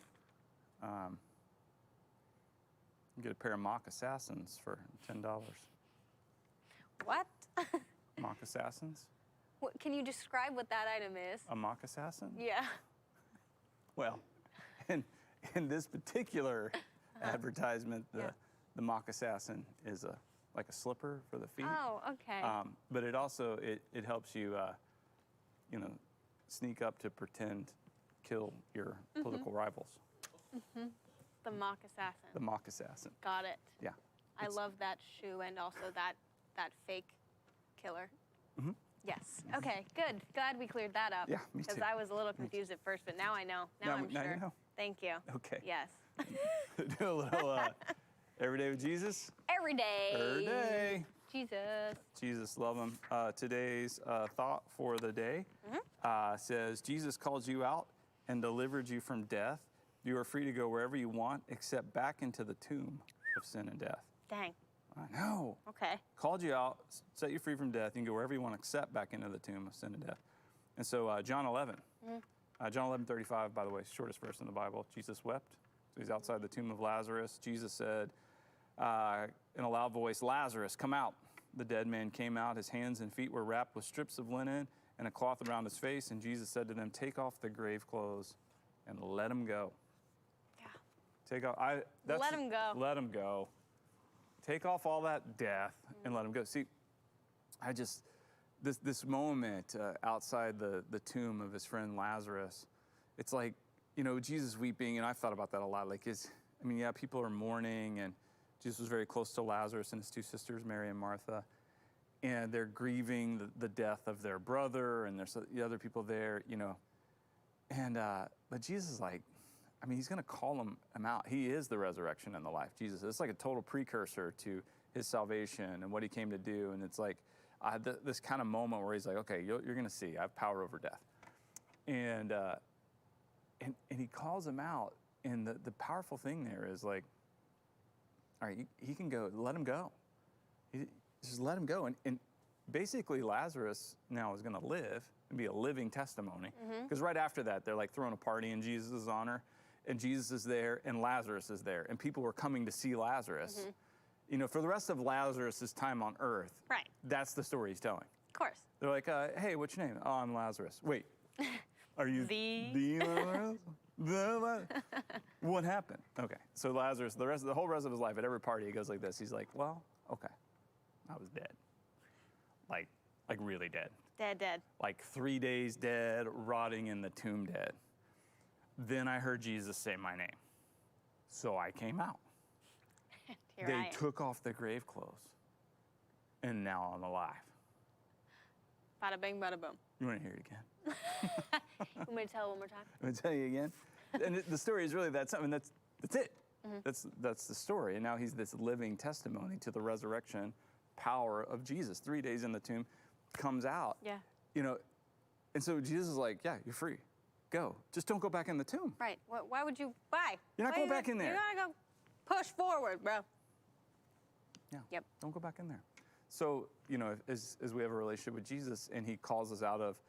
get a pair of mock assassins for $10. What? Mock assassins? What, can you describe what that item is? A mock assassin? Yeah. Well, in this particular advertisement, the mock assassin is like a slipper for the feet. Oh, okay. But it also it helps you, sneak up to pretend kill your political rivals. The mock assassin. The mock assassin. Got it. Yeah. I love that shoe and also that fake killer. Mm-hmm. Yes. Okay, good. Glad we cleared that up. Yeah, me too. Because I was a little confused at first, but now I know. Now I'm now sure. you know. Thank you. Okay. Yes. Do a little Every Day with Jesus. Every day. Every day. Jesus. Jesus, love him. Today's thought for the day says, Jesus called you out and delivered you from death. You are free to go wherever you want, except back into the tomb of sin and death. Dang. I know. Okay. Called you out, set you free from death. You can go wherever you want, except back into the tomb of sin and death. And so John 11. John 11:35, by the way, shortest verse in the Bible. Jesus wept. So he's outside the tomb of Lazarus. Jesus said in a loud voice, Lazarus, come out. The dead man came out. His hands and feet were wrapped with strips of linen and a cloth around his face. And Jesus said to them, take off the grave clothes and let him go. Yeah. Take off. Let him go. Let him go. Take off all that death and let him go. See, this moment outside the tomb of his friend Lazarus, it's like, Jesus weeping, and I've thought about that a lot. Like, people are mourning, and Jesus was very close to Lazarus and his two sisters, Mary and Martha, and they're grieving the death of their brother, and there's the other people there, And but Jesus is like, he's going to call him out. He is the resurrection and the life. Jesus, it's like a total precursor to his salvation and what he came to do. And it's like this kind of moment where he's like, okay, you're going to see, I have power over death. And he calls him out. And the powerful thing there is like, all right, he can go, let him go. Just let him go. And basically Lazarus now is going to live and be a living testimony. Because right after that, they're like throwing a party in Jesus' honor, and Jesus is there, and Lazarus is there, and people are coming to see Lazarus. You know, for the rest of Lazarus' time on earth, Right. that's the story he's telling. Of course. They're like, hey, what's your name? Oh, I'm Lazarus. Wait, are you The- Lazarus? What happened? Okay, so Lazarus, the whole rest of his life, at every party, he goes like this. He's like, well, okay, I was dead. Like really dead. Dead. Like 3 days dead, rotting in the tomb dead. Then I heard Jesus say my name. So I came out. Here I They am. took off the grave clothes, and now I'm alive. Bada bing, bada boom. You want to hear it again? You want me to tell it one more time? I'm gonna tell you again. And the story is really that's something that's it. That's the story. And now he's this living testimony to the resurrection power of Jesus. 3 days in the tomb, comes out. Yeah. You know, and so Jesus is like, yeah, you're free. Go. Just don't go back in the tomb. Right. Why would you? Why? You're not Why going you- back in there. You gotta go push forward, bro. Yeah. Yep. Don't go back in there. So, you know, as we have a relationship with Jesus and he calls us out of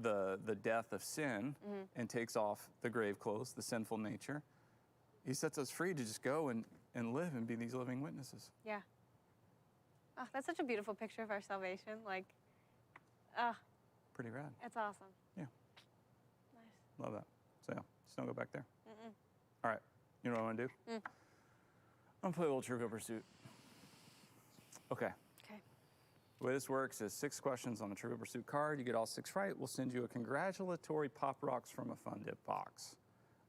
the death of sin and takes off the grave clothes, the sinful nature, he sets us free to just go and live and be these living witnesses. Yeah. Oh, that's such a beautiful picture of our salvation. Like, Pretty rad. it's awesome. Yeah. Nice. Love that. So, yeah, just don't go back there. All right. You know what I want to do? I'm going to play a little Trivial Pursuit. Okay. Okay. The way this works is 6 questions on a Trivial Pursuit card. You get all 6 right, we'll send you a congratulatory Pop Rocks from a Fun Dip box.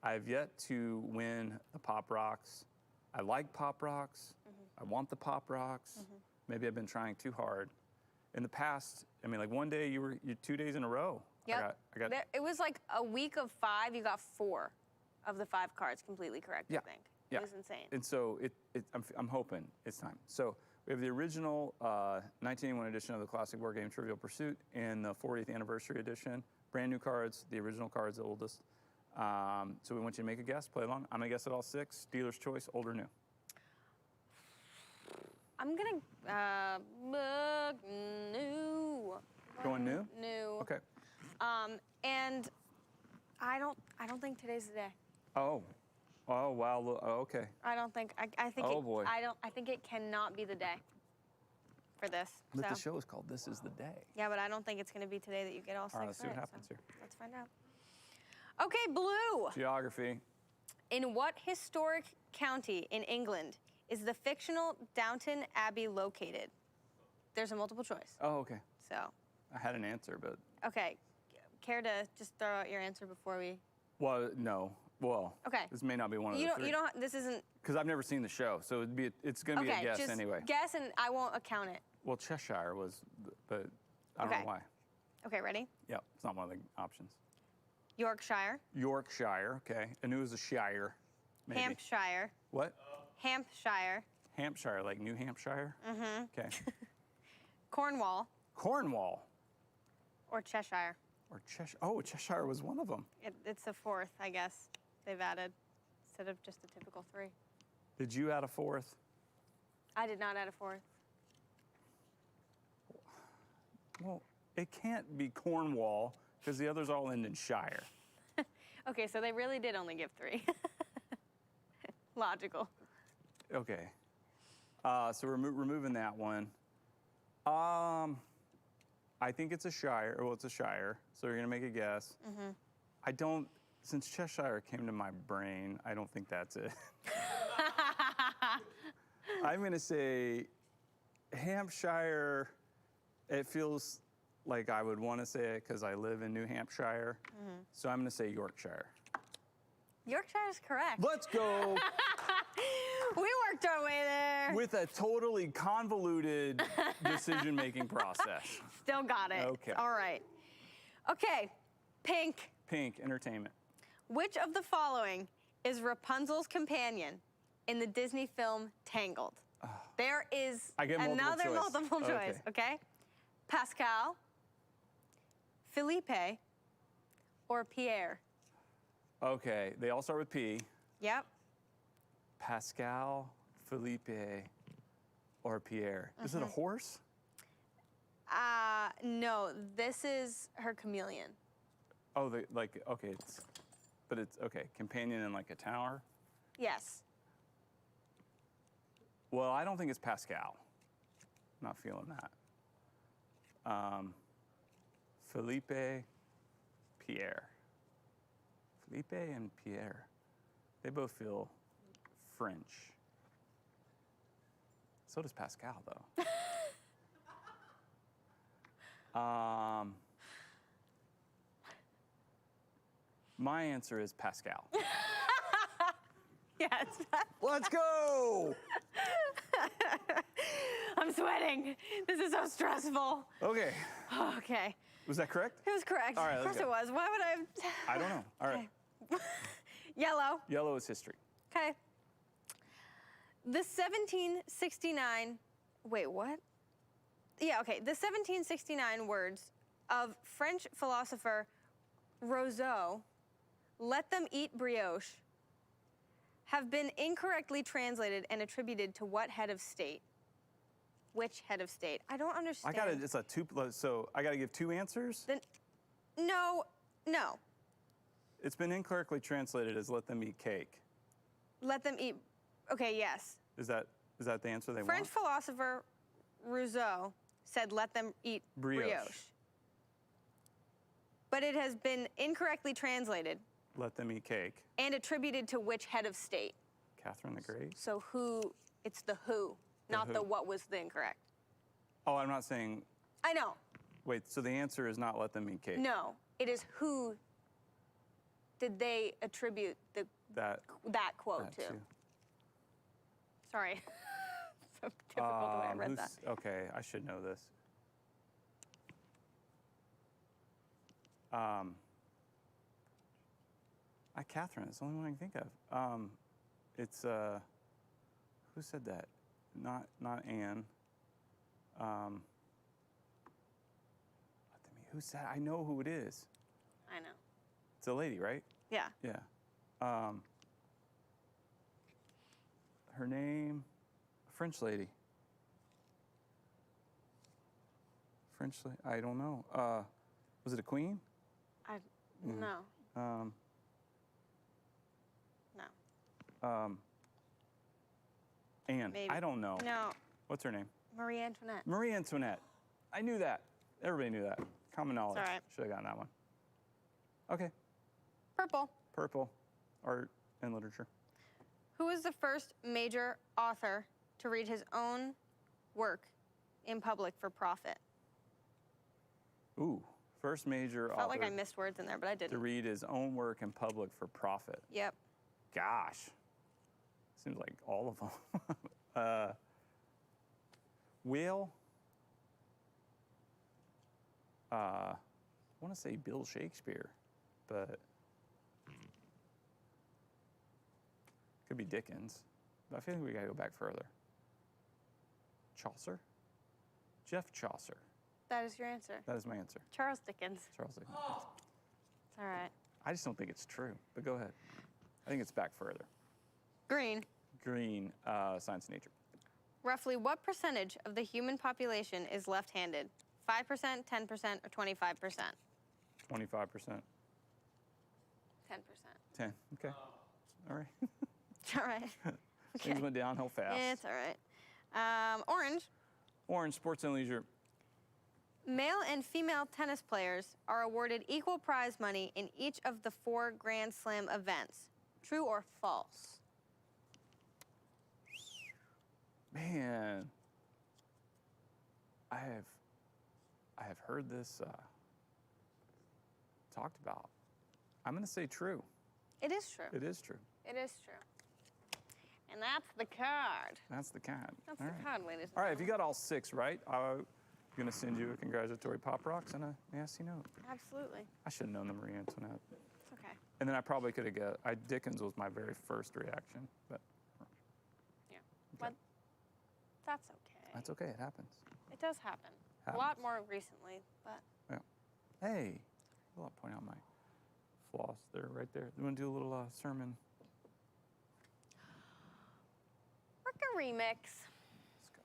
I have yet to win the Pop Rocks. I like Pop Rocks. I want the Pop Rocks. Maybe I've been trying too hard. In the past, I mean, like one day you 2 days in a row. Yep. I got It was like a week of 5. You got 4 of the 5 cards completely correct. Yeah. I think. Yeah. It was insane. And so I'm hoping it's time. So we have the original 1981 edition of the classic board game Trivial Pursuit and the 40th anniversary edition. Brand new cards, the original cards, the oldest. So we want you to make a guess, play along. I'm gonna guess at all 6. Dealer's choice, old or new. I'm gonna look new. Going new? New. Okay. And I don't think today's the day. Oh wow. Oh, okay. I don't think. I think. Oh, boy. I think it cannot be the day for this. But the so. show is called This Is the Day. Yeah, but I don't think it's going to be today that you get all 6 All right, let's see what right, happens so here. Let's find out. Okay, blue. Geography. In what historic county in England is the fictional Downton Abbey located? There's a multiple choice. Oh, okay. So, I had an answer, but okay. Care to just throw out your answer before we? well, no. Well, Okay. this may not be one of You the don't. 3. You don't. This isn't. Because I've never seen the show, so it's going to be Okay. a guess just anyway. guess, and I won't account it. Well, Cheshire was, but I don't Okay. know why. Okay, ready? Yeah, it's not one of the options. Yorkshire, Yorkshire, okay. I knew it was a shire, maybe. Hampshire, What? Hampshire, Hampshire, like New Hampshire? Mm-hmm. Okay. Cornwall, Cornwall or Cheshire. or Cheshire. Oh, Cheshire was one of them. It's the 4th, I guess. They've added instead of just the typical 3. Did you add a 4th? I did not add a 4th. Well, it can't be Cornwall because the others all end in Shire. Okay, so they really did only give 3. Logical. Okay. So we're removing that one. I think it's a shire. Well, it's a shire. So you're gonna make a guess. I don't. Since Cheshire came to my brain, I don't think that's it. I'm gonna say Hampshire. It feels like I would want to say it because I live in New Hampshire. So I'm gonna say Yorkshire. Yorkshire is correct. Let's go. We worked our way there. With a totally convoluted decision-making process. Still got it. Okay. All right. Okay, pink. Pink, entertainment. Which of the following is Rapunzel's companion in the Disney film Tangled? There is I get multiple another choice. multiple choice, okay? Pascal, Felipe, or Pierre? Okay, they all start with P. Yep. Pascal, Felipe, or Pierre. Is it a horse? No, this is her chameleon. Oh, okay, okay, companion in like a tower. Yes. Well, I don't think it's Pascal. Not feeling that. Felipe, Pierre. Felipe and Pierre. They both feel French. So does Pascal, though. My answer is Pascal. Yes. Let's go! I'm sweating. This is so stressful. Okay. Okay. Was that correct? It was correct. All right, Of course let's it go. was. Why would I? I don't know. All right. Yellow. Yellow is history. Okay. The 1769. Wait, what? Yeah, okay. The 1769 words of French philosopher Rousseau, "Let them eat brioche," have been incorrectly translated and attributed to what head of state? Which head of state? I don't understand. It's a two, so I gotta give two answers? Then, no. It's been incorrectly translated as let them eat cake. Let them eat. Okay, yes. Is that the answer they French want? philosopher Rousseau said, "Let them eat brioche." But it has been incorrectly translated Let them eat cake. and attributed to which head of state? Catherine the Great? So who? It's the who, not the who. what was the incorrect. Oh, I'm not saying, I know. wait, so the answer is not let them eat cake. No, it is who did they attribute That quote to? too. Sorry. So difficult the way I read that. Okay, I should know this. Catherine, it's the only one I can think of. It's, who said that? Not Anne. Who said, I know who it is. I know. It's a lady, right? Yeah. Yeah. Her name, a French lady. I don't know. Was it a queen? No. Um, No. Anne. Maybe. I don't know. No. What's her name? Marie Antoinette. Marie Antoinette. I knew that. Everybody knew that. Common knowledge. all right. Should have gotten that one. Okay. Purple. Purple. Art and literature. Who was the first major author to read his own work in public for profit? Ooh. First major Felt author like I missed words in there, but I to didn't. read his own work in public for profit. Yep. Gosh. Seems like all of them. Will. I want to say Bill Shakespeare, but could be Dickens. But I feel like we gotta go back further. Chaucer? Jeff Chaucer. That is your answer. That is my answer. Charles Dickens. Charles Dickens. It's all right. I just don't think it's true, but go ahead. I think it's back further. Green. Green, science and nature. Roughly what percentage of the human population is left-handed? 5%, 10%, or 25%? 25%. 10%. 10. Okay. All right. All right. Things went downhill fast. It's all right. Orange. Orange, sports and leisure. Male and female tennis players are awarded equal prize money in each of the 4 Grand Slam events. True or false? Man, I have heard this talked about. I'm going to say true. It is true. It is true. It is true. And that's the card. That's the card. That's All the right. card, ladies and All right, if you gentlemen. got all 6 right, I'm going to send you a congratulatory Pop Rocks and a nasty note. Absolutely. I should have known the Marie Antoinette. It's okay. And then I probably could have got, Dickens was my very first reaction, but Yeah. But that's okay. that's okay, it happens. It does happen. A Happens. lot more recently, but Yeah. Hey, I'll point out my floss there, right there. You want to do a little sermon? work a remix. Let's go.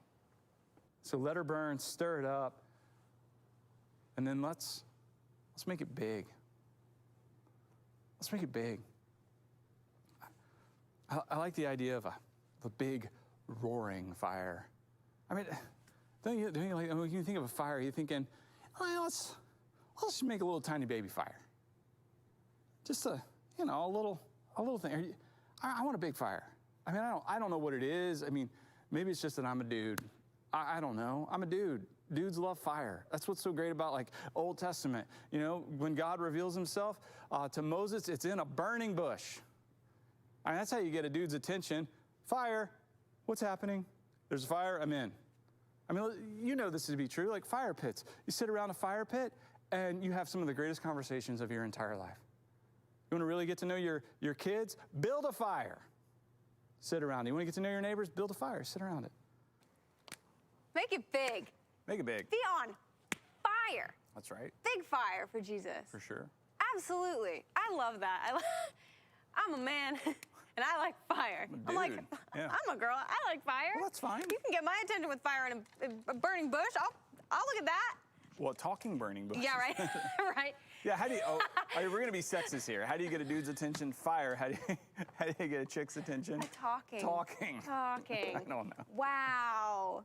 So let her burn, stir it up. And then let's make it big. Let's make it big. I like the idea of a big roaring fire. I mean, don't you like, when you think of a fire, you're thinking, oh, let's just make a little tiny baby fire. Just a little thing. I want a big fire. I mean, I don't know what it is. I mean, maybe it's just that I'm a dude. I don't know. I'm a dude. Dudes love fire. That's what's so great about like Old Testament. You know, when God reveals himself to Moses, it's in a burning bush. I mean, that's how you get a dude's attention. Fire. What's happening? There's a fire. I'm in. I mean, you know this to be true. Like fire pits. You sit around a fire pit and you have some of the greatest conversations of your entire life. You want to really get to know your kids? Build a fire. Sit around it. You want to get to know your neighbors? Build a fire. Sit around it. Make it big. Make it big. Be on fire. That's right. Big fire for Jesus. For sure. Absolutely. I love that. I'm a man, and I like fire. I'm a dude. Yeah. I'm a girl. I like fire. Well, that's fine. You can get my attention with fire in a burning bush. I'll look at that. Well, talking burning bush. Yeah, right. Right. Yeah, how do you, we're going to be sexist here. How do you get a dude's attention? Fire. How do you get a chick's attention? Talking. Talking. Talking. I don't know. Wow.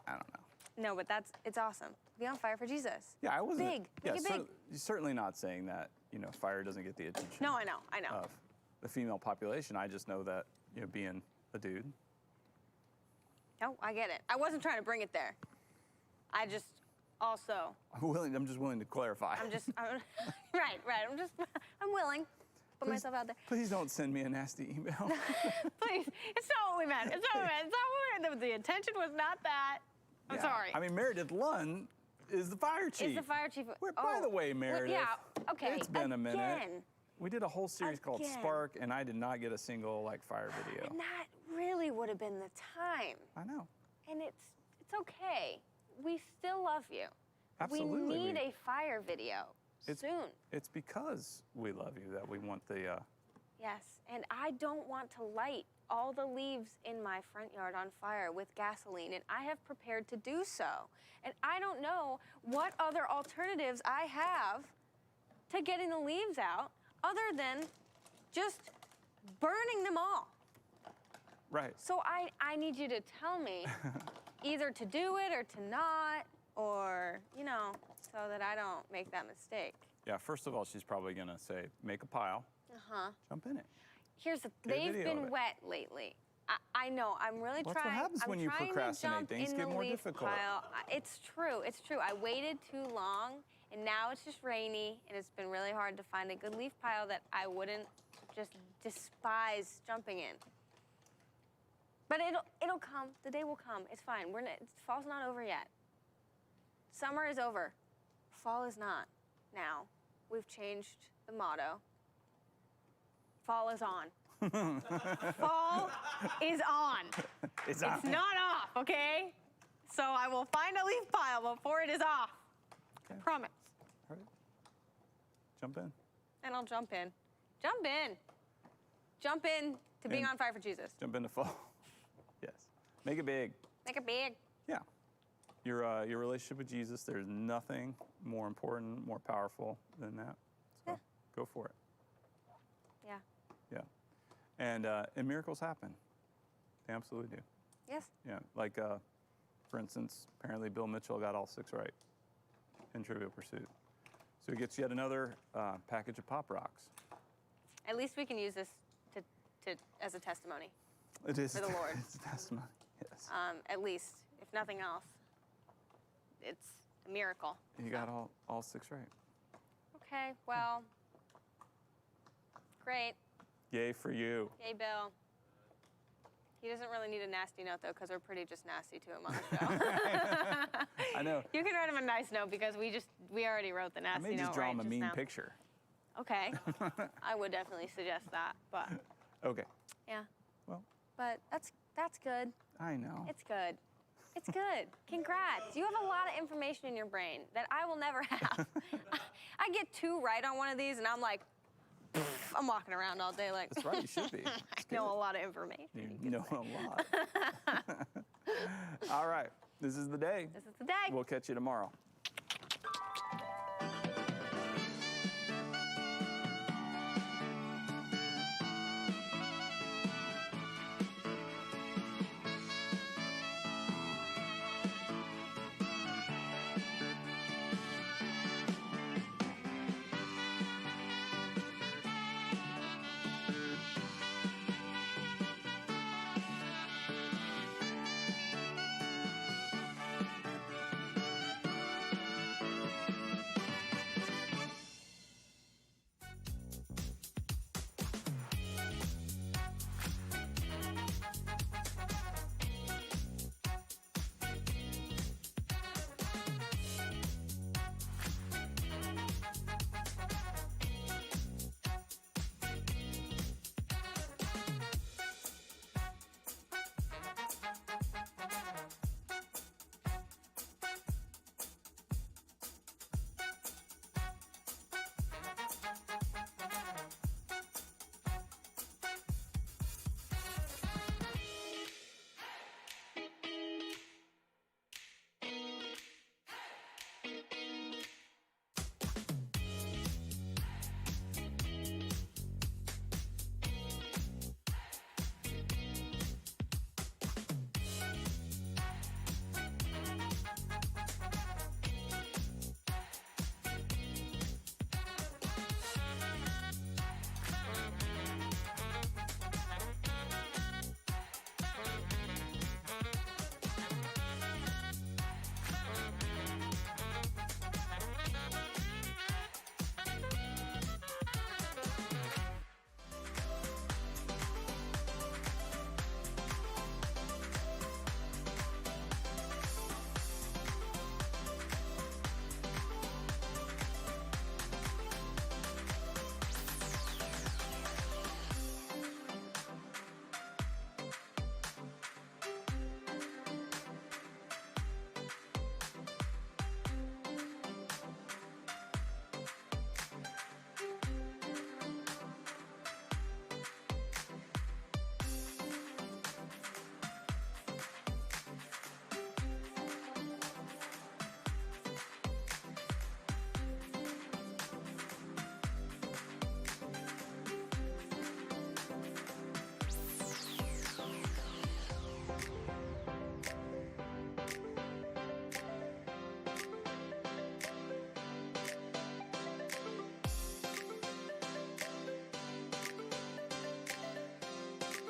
I don't know. No, but it's awesome. Be on fire for Jesus. Yeah, I wasn't. Big. Yeah, Make it big. You're certainly not saying that, fire doesn't get the attention. No, I know. Of the female population. I just know that, being a dude. No, I get it. I wasn't trying to bring it there. I just also. I'm just willing to clarify. Right. I'm willing. Put myself out there. Please don't send me a nasty email. Please. It's not what we meant. It's not what we meant. The intention was not that. I'm Yeah. sorry. I mean, Meredith Lund is the fire chief. Is the fire chief. By the way, Meredith. Yeah, okay. It's been a minute. Again. We did a whole series called Again. Spark, and I did not get a single fire video. And that really would have been the time. I know. And it's okay. We still love you. Absolutely. We need a fire video soon. It's because we love you that we want the. Yes, and I don't want to light all the leaves in my front yard on fire with gasoline, and I have prepared to do so. And I don't know what other alternatives I have to getting the leaves out other than just burning them all. Right. So I need you to tell me either to do it or to not, or, so that I don't make that mistake. Yeah, first of all, she's probably going to say, make a pile, jump in it. They've video of been it. wet lately. I know, I'm really Well, that's trying. what happens I'm when you trying procrastinate. to jump Things in get the more leaf difficult. pile. It's true. I waited too long, and now it's just rainy, and it's been really hard to find a good leaf pile that I wouldn't just despise jumping in. But it'll come. The day will come. It's fine. Fall's not over yet. Summer is over. Fall is not. Now, we've changed the motto. Fall is on. Fall is on. It's It's not off, okay? So I will find a leaf pile before it is off. Okay. Promise. All right. Jump in. And I'll jump in. Jump in. Jump in to being And- on fire for Jesus. Jump into fall. Yes. Make it big. Make it big. Yeah. Your relationship with Jesus, there's nothing more important, more powerful than that. So Yeah. go for it. Yeah. Yeah. And miracles happen. They absolutely do. Yes. Yeah. Like, for instance, apparently Bill Mitchell got all 6 right in Trivial Pursuit. So he gets yet another package of Pop Rocks. At least we can use this to as a testimony. It is For the Lord. It's a testimony. Yes. At least, if nothing else, it's a miracle. You got all 6 right. Okay, well, great. Yay for you. Yay, Bill. He doesn't really need a nasty note, though, because we're pretty just nasty to him on the show. I know. You can write him a nice note, because we already wrote the I nasty may note just draw right him a just mean now. picture. Okay. I would definitely suggest that, but Okay. yeah. Well, But that's good. I know. It's good. It's good. Congrats. You have a lot of information in your brain that I will never have. I get 2 right on one of these, and I'm like, I'm walking around all day like. That's right. You should be. I It's know good. a lot of information. You know a lot. All right. This is the day. This is the day. We'll catch you tomorrow.